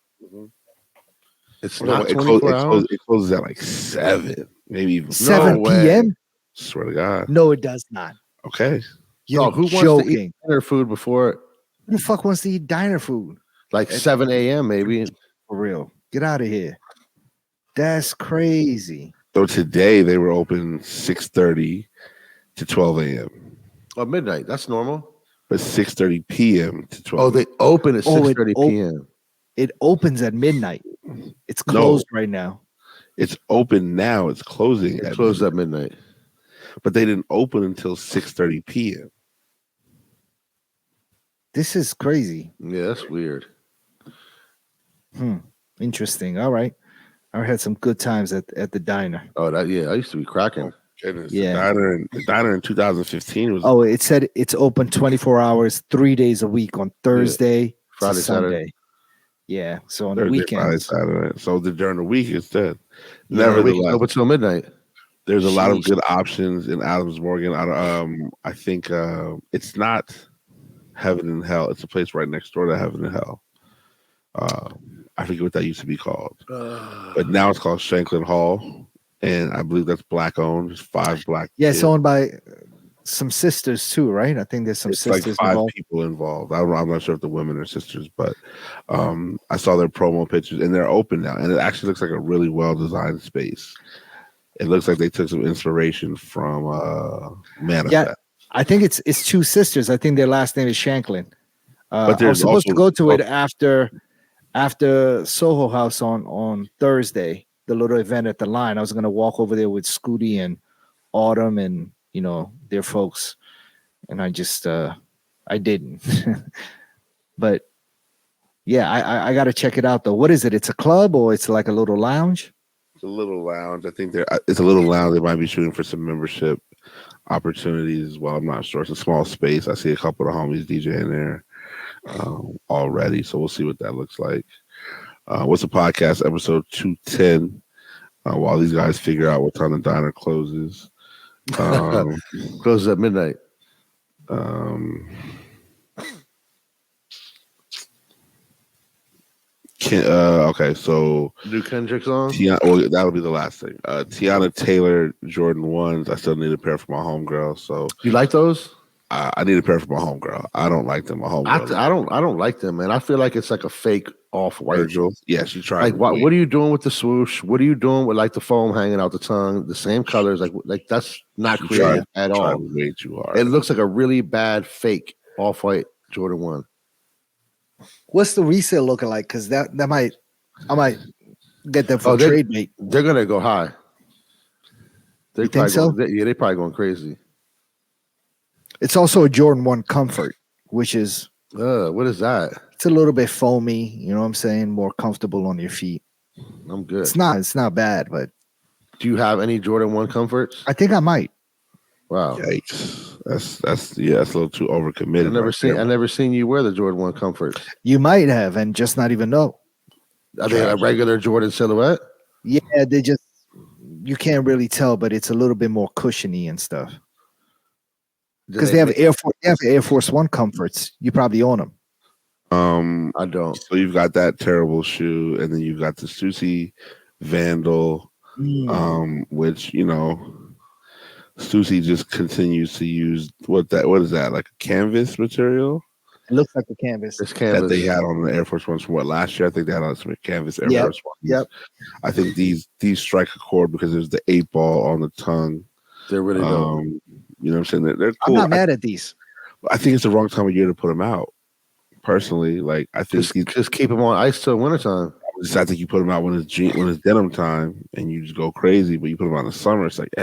Speaker 3: It's not 24 hours.
Speaker 2: It closes at like 7, maybe even
Speaker 1: 7 p.m.
Speaker 2: Swear to God.
Speaker 1: No, it does not.
Speaker 2: Okay.
Speaker 1: You're
Speaker 3: who
Speaker 1: joking.
Speaker 3: wants to eat diner food before?
Speaker 1: Who the fuck wants to eat diner food?
Speaker 3: Like 7 a.m. maybe.
Speaker 1: For real. Get out of here. That's crazy.
Speaker 2: So today they were open 6:30 to 12 a.m.
Speaker 3: Oh, midnight. That's normal.
Speaker 2: But 6:30 p.m. to 12.
Speaker 3: Oh, they open at 6:30 p.m.
Speaker 1: It opens at midnight. It's closed right now.
Speaker 2: It's open now. It's closing.
Speaker 3: It closed at midnight.
Speaker 2: But they didn't open until 6:30 p.m.
Speaker 1: This is crazy.
Speaker 3: Yeah, that's weird.
Speaker 1: Interesting. All right. I had some good times at the diner.
Speaker 3: Oh, I used to be cracking.
Speaker 2: Goodness. Yeah. The diner in 2015 was.
Speaker 1: Oh, it said it's open 24 hours, 3 days a week on Thursday,
Speaker 3: Friday,
Speaker 1: to Sunday.
Speaker 3: Saturday.
Speaker 1: Yeah, so on
Speaker 2: Thursday,
Speaker 1: the weekends.
Speaker 2: Friday, Saturday. So during the week instead.
Speaker 3: Nevertheless, open till midnight.
Speaker 2: There's a lot of good options in Adams Morgan. I think it's not Heaven and Hell. It's a place right next door to Heaven and Hell. I forget what that used to be called, but now it's called Shanklin Hall, and I believe that's black owned. There's 5 black.
Speaker 1: Yeah, it's owned by some sisters too, right? I think there's some sisters.
Speaker 2: Like 5 involved. People involved. I'm not sure if the women are sisters, but I saw their promo pictures, and they're open now, and it actually looks like a really well designed space. It looks like they took some inspiration from Manifest. Yeah,
Speaker 1: I think it's 2 sisters. I think their last name is Shanklin.
Speaker 2: But
Speaker 1: I was supposed to go to it after Soho House on Thursday, the little event at the line. I was going to walk over there with Scooty and Autumn and, their folks. And I just, I didn't. But yeah, I got to check it out though. What is it? It's a club or it's like a little lounge?
Speaker 2: It's a little lounge. I think it's a little lounge. They might be shooting for some membership opportunities as well. I'm not sure. It's a small space. I see a couple of homies DJing there already, so we'll see what that looks like. What's the podcast? Episode 210. While these guys figure out what time the diner closes.
Speaker 3: Closes at midnight.
Speaker 2: Okay, so
Speaker 3: New Kendrick song.
Speaker 2: Well, that'll be the last thing. Tiana Taylor Jordan 1s. I still need a pair for my homegirl. So
Speaker 3: you like those?
Speaker 2: I need a pair for my homegirl. I don't like them. My homegirl.
Speaker 3: I don't like them, man. I feel like it's like a fake off-white.
Speaker 2: Virgil. Yeah, she tried.
Speaker 3: Like what are you doing with the swoosh? What are you doing with like the foam hanging out the tongue? The same colors, like that's not creative at all.
Speaker 2: Way too hard.
Speaker 3: It looks like a really bad fake off-white Jordan 1.
Speaker 1: What's the resale looking like? Because I might get them for trade bait.
Speaker 3: They're gonna go high.
Speaker 1: You think so?
Speaker 3: They're probably going crazy.
Speaker 1: It's also a Jordan 1 Comfort, which is
Speaker 3: what is that?
Speaker 1: It's a little bit foamy, you know what I'm saying? More comfortable on your feet.
Speaker 3: I'm good.
Speaker 1: It's not bad, but
Speaker 3: do you have any Jordan 1 Comforts?
Speaker 1: I think I might.
Speaker 3: Wow.
Speaker 2: Yikes. That's a little too overcommitted.
Speaker 3: I never seen you wear the Jordan 1 Comforts.
Speaker 1: You might have and just not even know.
Speaker 3: Are they a regular Jordan silhouette?
Speaker 1: Yeah, you can't really tell, but it's a little bit more cushiony and stuff. Because they have Air Force 1 Comforts. You probably own them.
Speaker 3: I don't.
Speaker 2: So you've got that terrible shoe, and then you've got the Stussy Vandal, which Stussy just continues to use what is that, like a canvas material?
Speaker 1: It looks like a canvas.
Speaker 3: It's canvas
Speaker 2: that they had on the Air Force Ones from last year. I think they had on some canvas Air Force Ones.
Speaker 1: Yep.
Speaker 2: I think these strike a chord because there's the 8 ball on the tongue.
Speaker 3: They're really dope.
Speaker 2: You know what I'm saying? They're cool.
Speaker 1: I'm not mad at these.
Speaker 2: I think it's the wrong time of year to put them out. Personally, like I think
Speaker 3: just keep them on ice till wintertime.
Speaker 2: I think you put them out when it's denim time and you just go crazy, but you put them out in the summer, it's like,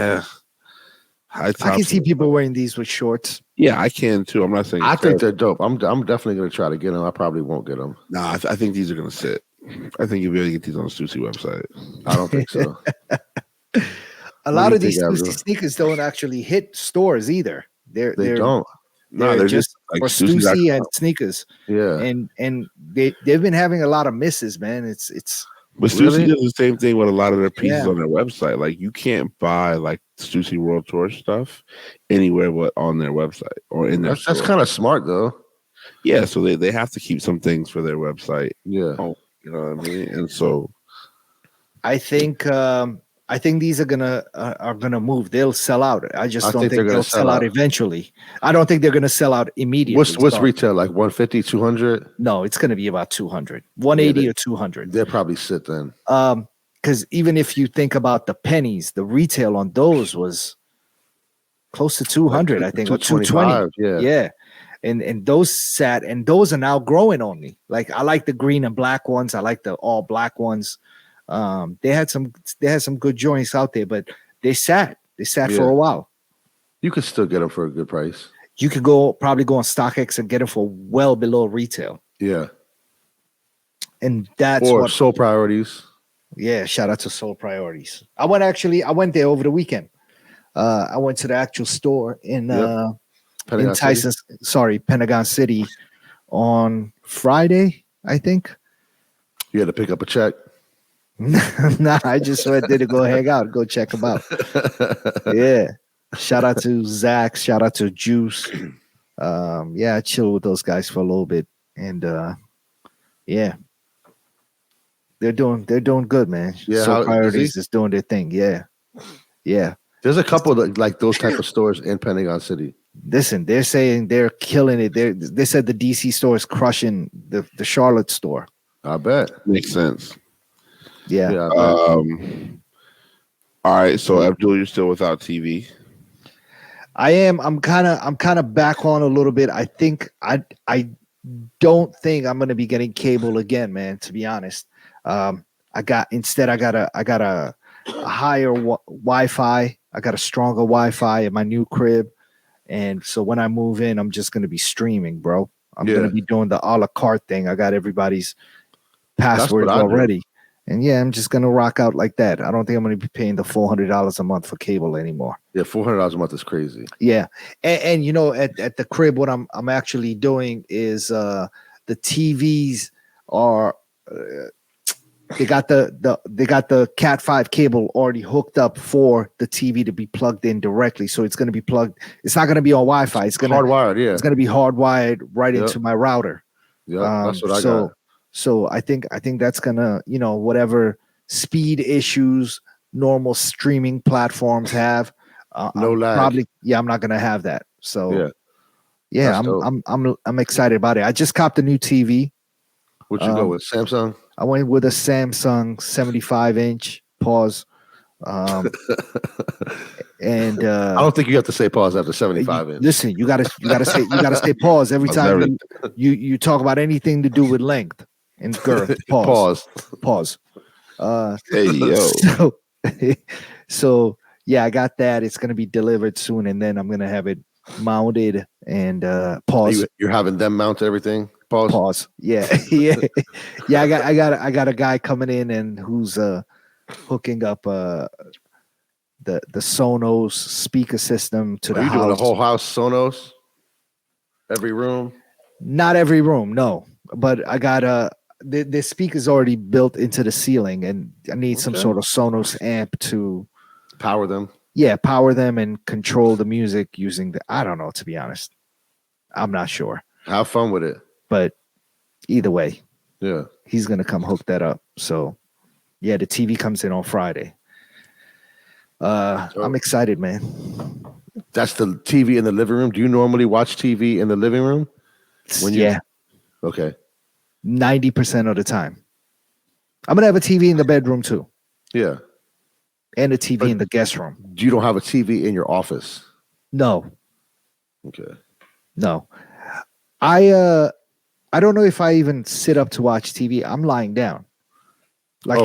Speaker 2: I
Speaker 1: can see people wearing these with shorts.
Speaker 2: Yeah, I can too. I'm not saying
Speaker 3: I think they're dope. I'm definitely gonna try to get them. I probably won't get them.
Speaker 2: Nah, I think these are gonna sit. I think you'll be able to get these on the Stussy website.
Speaker 3: I don't think so.
Speaker 1: A lot of these Stussy sneakers don't actually hit stores either. They
Speaker 3: don't.
Speaker 2: No, they're just like
Speaker 1: for Stussy and sneakers.
Speaker 3: Yeah,
Speaker 1: and they've been having a lot of misses, man.
Speaker 2: But Stussy does the same thing with a lot of their pieces on their website. Like you can't buy like Stussy World Tour stuff anywhere but on their website or in their store.
Speaker 3: That's kind of smart though.
Speaker 2: Yeah, so they have to keep some things for their website.
Speaker 3: Yeah,
Speaker 2: you know what I mean. And so,
Speaker 1: I think these are gonna move. They'll sell out. I just don't think they'll sell out eventually. I don't think they're gonna sell out immediately.
Speaker 3: What's retail like 150, 200?
Speaker 1: No, it's gonna be about 200, 180 or 200.
Speaker 3: They'll probably sit then.
Speaker 1: Because even if you think about the pennies, the retail on those was close to 200, I think, or 220. Yeah. And those sat, and those are now growing on me. Like I like the green and black ones. I like the all black ones. They had some good joints out there, but they sat for a while.
Speaker 3: You could still get them for a good price.
Speaker 1: You could probably go on StockX and get them for well below retail.
Speaker 3: Yeah.
Speaker 1: And that's
Speaker 3: Soul Priorities.
Speaker 1: Yeah, shout out to Soul Priorities. I went there over the weekend. I went to the actual store in Pentagon City on Friday, I think.
Speaker 3: You had to pick up a check.
Speaker 1: Nah, I just did it. Go hang out, go check them out. Yeah, shout out to Zach, shout out to Juice. I chill with those guys for a little bit, and they're doing good, man.
Speaker 3: Yeah,
Speaker 1: Soul Priorities is doing their thing. Yeah.
Speaker 3: There's a couple that like those type of stores in Pentagon City.
Speaker 1: Listen, they're saying they're killing it. They said the DC store is crushing the Charlotte store.
Speaker 3: I bet.
Speaker 2: Makes sense.
Speaker 1: Yeah.
Speaker 2: All right. So Abdul, you're still without TV.
Speaker 1: I am. I'm kind of back on a little bit. I think I don't think I'm gonna be getting cable again, man. To be honest, I got a higher Wi-Fi. I got a stronger Wi-Fi at my new crib, and so when I move in, I'm just gonna be streaming, bro. I'm gonna be doing the a la carte thing. I got everybody's passwords already. And I'm just gonna rock out like that. I don't think I'm gonna be paying the $400 a month for cable anymore.
Speaker 3: Yeah, $400 a month is crazy.
Speaker 1: Yeah, and at the crib, what I'm actually doing is the TVs are they got the Cat 5 cable already hooked up for the TV to be plugged in directly. So it's gonna be plugged. It's not gonna be on Wi-Fi. It's gonna
Speaker 3: hardwired. Yeah,
Speaker 1: it's gonna be hardwired right into my router.
Speaker 3: Yeah, that's what I got.
Speaker 1: So I think that's gonna, whatever speed issues normal streaming platforms have,
Speaker 3: No lag.
Speaker 1: probably, I'm not gonna have that. So
Speaker 3: yeah, dope.
Speaker 1: I'm excited about it. I just copped a new TV.
Speaker 3: What you go with? Samsung?
Speaker 1: I went with a Samsung 75-inch. Pause. And
Speaker 3: I don't think you have to say pause after 75 inch.
Speaker 1: Listen, you gotta say pause every time you talk about anything to do with length and girth. Pause.
Speaker 2: Hey yo.
Speaker 1: So yeah, I got that. It's gonna be delivered soon, and then I'm gonna have it mounted and pause.
Speaker 3: You're having them mount everything. Pause.
Speaker 1: Yeah. I got a guy coming in and who's hooking up the Sonos speaker system to the house.
Speaker 3: Doing the whole house Sonos? Every room?
Speaker 1: Not every room, no. But I got the speaker's already built into the ceiling, and I need some sort of Sonos amp to
Speaker 3: power them.
Speaker 1: Yeah, power them and control the music using I don't know, to be honest. I'm not sure.
Speaker 3: Have fun with it.
Speaker 1: But either way,
Speaker 3: yeah,
Speaker 1: he's gonna come hook that up. So yeah, the TV comes in on Friday. I'm excited, man.
Speaker 3: That's the TV in the living room. Do you normally watch TV in the living room? Okay.
Speaker 1: 90% of the time. I'm gonna have a TV in the bedroom too.
Speaker 3: Yeah.
Speaker 1: And a TV in the guest room.
Speaker 3: You don't have a TV in your office?
Speaker 1: No.
Speaker 3: Okay.
Speaker 1: No. I don't know if I even sit up to watch TV. I'm lying down. Like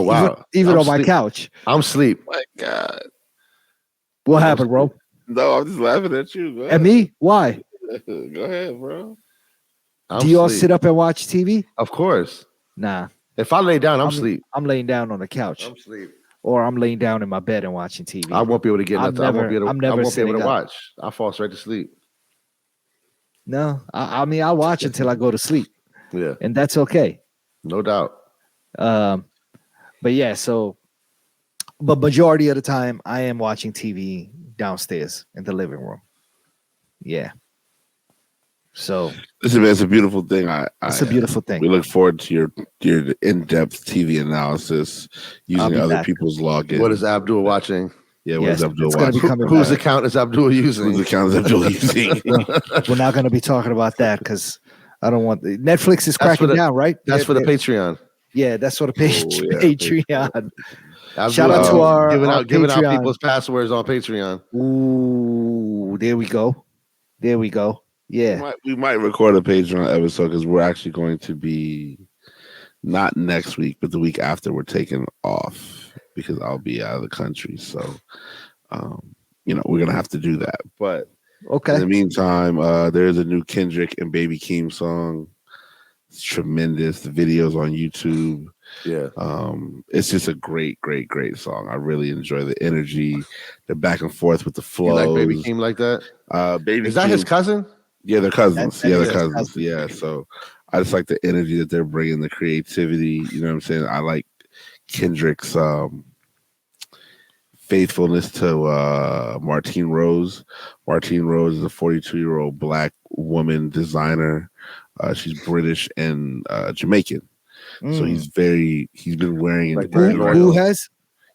Speaker 1: even on my couch.
Speaker 3: I'm asleep.
Speaker 2: My God.
Speaker 1: What happened, bro?
Speaker 2: No, I'm just laughing at you. Go ahead.
Speaker 1: At me? Why?
Speaker 2: Go ahead, bro.
Speaker 1: Do you all sit up and watch TV?
Speaker 3: Of course.
Speaker 1: Nah.
Speaker 3: If I lay down, I'm asleep.
Speaker 1: I'm laying down on the couch.
Speaker 3: I'm asleep.
Speaker 1: Or I'm laying down in my bed and watching TV.
Speaker 3: I won't be able to get nothing. I won't be able to
Speaker 1: up.
Speaker 3: watch. I'll fall straight to sleep.
Speaker 1: No, I mean, I'll watch until I go to sleep.
Speaker 3: Yeah.
Speaker 1: And that's okay.
Speaker 3: No doubt.
Speaker 1: But yeah, but majority of the time I am watching TV downstairs in the living room. Yeah. So
Speaker 2: listen, man, it's a beautiful thing.
Speaker 1: It's a beautiful thing.
Speaker 2: We look forward to your in-depth TV analysis using other people's logins.
Speaker 3: What is Abdul watching?
Speaker 2: Yeah, what is Abdul watching?
Speaker 3: Whose account is Abdul using?
Speaker 2: Whose account is Abdul using?
Speaker 1: We're not going to be talking about that because I don't want Netflix is cracking down, right?
Speaker 3: That's for the Patreon.
Speaker 1: Yeah, that's for the Patreon.
Speaker 3: Abdul,
Speaker 1: shout out to our
Speaker 3: giving out people's passwords on Patreon.
Speaker 1: Ooh, there we go. Yeah,
Speaker 2: we might record a Patreon episode because we're actually going to be not next week, but the week after. We're taking off because I'll be out of the country. So, we're gonna have to do that. But
Speaker 1: okay.
Speaker 2: In the meantime, there's a new Kendrick and Baby Keem song. It's tremendous. The video's on YouTube.
Speaker 3: Yeah.
Speaker 2: It's just a great song. I really enjoy the energy, the back and forth with the flow.
Speaker 3: You like Baby Keem like that?
Speaker 2: Baby
Speaker 3: is that
Speaker 2: Keem,
Speaker 3: his cousin?
Speaker 2: Yeah, they're cousins. They're cousins. Yeah. So I just like the energy that they're bringing, the creativity. You know what I'm saying? I like Kendrick's faithfulness to Martine Rose. Martine Rose is a 42-year-old Black woman designer. She's British and Jamaican. So he's been wearing
Speaker 3: like
Speaker 1: who has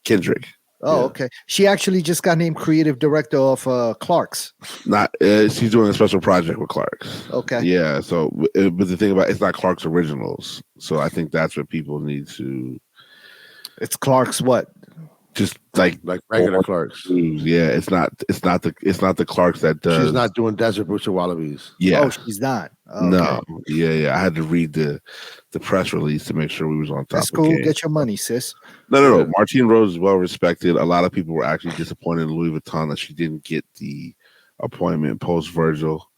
Speaker 2: Kendrick.
Speaker 1: Oh, okay. She actually just got named creative director of Clark's.
Speaker 2: Not she's doing a special project with Clark's.
Speaker 1: Okay.
Speaker 2: Yeah. So, but the thing about it's not Clark's originals. So I think that's what people need to.
Speaker 1: It's Clark's what?
Speaker 2: Just like
Speaker 3: regular Clark's.
Speaker 2: Yeah, it's not the Clark's that does.
Speaker 3: She's not doing Desert Butcher Wallabies.
Speaker 2: Yeah.
Speaker 1: Oh, she's not. Okay.
Speaker 2: No. Yeah. I had to read the press release to make sure we was on top.
Speaker 1: That's cool. Get your money, sis.
Speaker 2: No. Martine Rose is well respected. A lot of people were actually disappointed in Louis Vuitton that she didn't get the appointment post Virgil.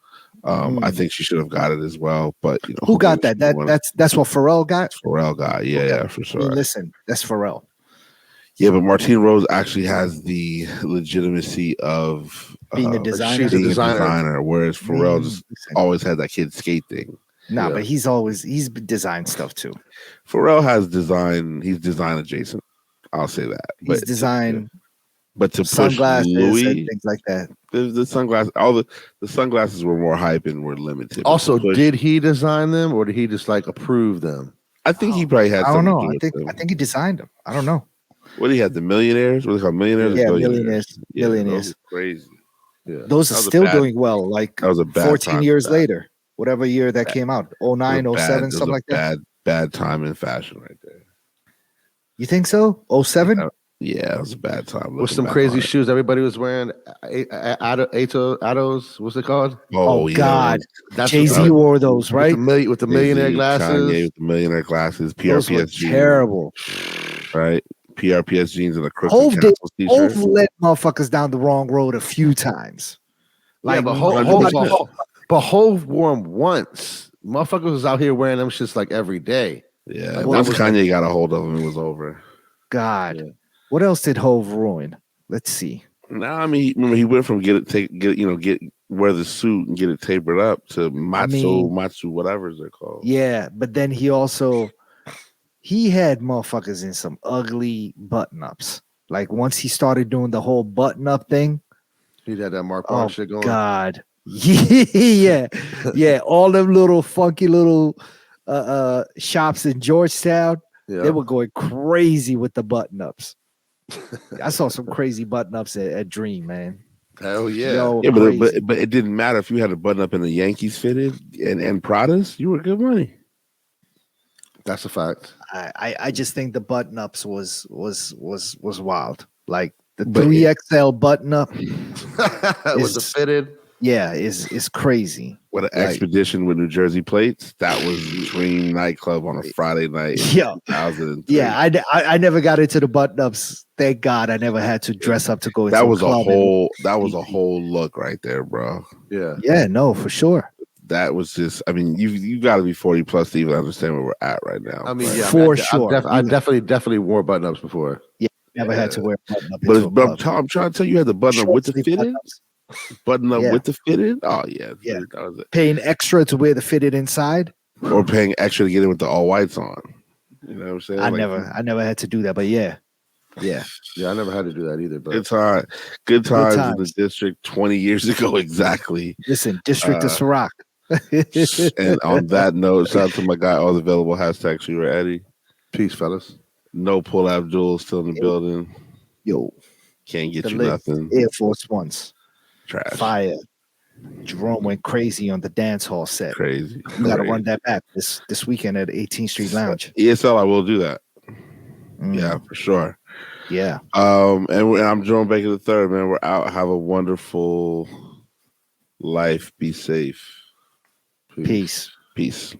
Speaker 2: I think she should have got it as well. But
Speaker 1: who got that? That's what Pharrell got.
Speaker 2: Pharrell got. Yeah, for sure.
Speaker 1: Listen, that's Pharrell.
Speaker 2: Yeah, but Martine Rose actually has the legitimacy of
Speaker 1: being a designer.
Speaker 2: She's a designer, whereas Pharrell just always had that kid skate thing.
Speaker 1: Nah, but he's designed stuff too.
Speaker 2: Pharrell has design. He's design adjacent. I'll say that.
Speaker 1: He's designed.
Speaker 2: But to
Speaker 1: sunglasses
Speaker 2: push Louis,
Speaker 1: and things like that.
Speaker 2: The sunglasses, the sunglasses were more hype and were limited.
Speaker 3: Also, did he design them or did he just like approve them?
Speaker 2: I think he probably had
Speaker 1: I don't
Speaker 2: something
Speaker 1: know.
Speaker 2: to do with them.
Speaker 1: I think he designed them. I don't know.
Speaker 2: What do you have? The millionaires? What are they called? Millionaires?
Speaker 1: Yeah,
Speaker 2: Or billionaires?
Speaker 1: millionaires.
Speaker 2: Those are crazy.
Speaker 3: Yeah.
Speaker 1: Those are still doing well. Like
Speaker 2: That was a bad
Speaker 1: 14
Speaker 2: time
Speaker 1: years
Speaker 2: for that.
Speaker 1: later, whatever year that came out, 09, 07, something like that.
Speaker 2: Bad time in fashion right there.
Speaker 1: You think so? 07?
Speaker 2: Yeah, it was a bad time.
Speaker 3: With some crazy shoes everybody was wearing. Atos, what's it called?
Speaker 1: Oh
Speaker 2: yeah.
Speaker 1: God.
Speaker 3: That's
Speaker 1: Jay-Z wore those, right?
Speaker 3: With the millionaire glasses.
Speaker 2: Kanye with the millionaire glasses.
Speaker 1: Those were
Speaker 2: PRPS jeans.
Speaker 1: terrible.
Speaker 2: Right? PRPS jeans and a Crooks
Speaker 1: Hove
Speaker 2: and Castles t-shirt.
Speaker 1: Hove led motherfuckers down the wrong road a few times.
Speaker 3: Like,
Speaker 1: yeah,
Speaker 3: but Hove wore them once. Motherfuckers was out here wearing them shits like every day.
Speaker 2: Yeah,
Speaker 3: like,
Speaker 2: once Kanye got a hold of them, it was over.
Speaker 1: God, what else did Hove ruin? Let's see.
Speaker 2: Now, I mean, remember he went from wear the suit and get it tapered up to matsu, whatever they're called.
Speaker 1: Yeah, but then he had motherfuckers in some ugly button ups. Like once he started doing the whole button up thing,
Speaker 3: he had that Mark Bar shit going.
Speaker 1: God, yeah, yeah, all them little funky little shops in Georgetown. Yeah. They were going crazy with the button ups. I saw some crazy button ups at Dream, man.
Speaker 3: Hell yeah.
Speaker 2: But it didn't matter if you had a button up in the Yankees fitted and Pradas, you were good money.
Speaker 3: That's a fact.
Speaker 1: I just think the button ups was wild. Like the 3XL button up
Speaker 3: with the fitted.
Speaker 1: Yeah, is crazy.
Speaker 2: What an expedition with New Jersey plates. That was Dream nightclub on a Friday night.
Speaker 1: Yeah, I never got into the button ups. Thank God, I never had to dress up to go. Into
Speaker 2: that was
Speaker 1: a
Speaker 2: whole look right there, bro.
Speaker 1: Yeah, no, for sure.
Speaker 2: That was just. I mean, you got to be 40 plus to even understand where we're at right now.
Speaker 3: I mean,
Speaker 1: for sure.
Speaker 3: I definitely wore button ups before.
Speaker 1: Yeah, never had to wear button up.
Speaker 2: But I'm trying to tell you, had the button up with the fitted. Button up with the fitted. Oh yeah. That was it.
Speaker 1: Paying extra to wear the fitted inside,
Speaker 2: or paying extra to get in with the all whites on. You know what I'm saying?
Speaker 1: I never had to do that, but yeah.
Speaker 3: I never had to do that either. But
Speaker 2: good times in the district 20 years ago exactly.
Speaker 1: Listen, District of Ciroc.
Speaker 2: And on that note, shout out to my guy, all available hashtag Shooter Eddie.
Speaker 3: Peace, fellas.
Speaker 2: No Pull Abdul still in the building.
Speaker 1: Yo,
Speaker 2: can't get you nothing.
Speaker 1: Air Force Ones.
Speaker 2: Trash.
Speaker 1: Fire. Jerome went crazy on the dance hall set.
Speaker 2: Crazy.
Speaker 1: We got to run that back this weekend at 18th Street Lounge.
Speaker 2: ESL, I will do that. Yeah, for sure.
Speaker 1: Yeah.
Speaker 2: And I'm Jerome Baker III, man. We're out. Have a wonderful life. Be safe.
Speaker 1: Peace.
Speaker 2: Peace.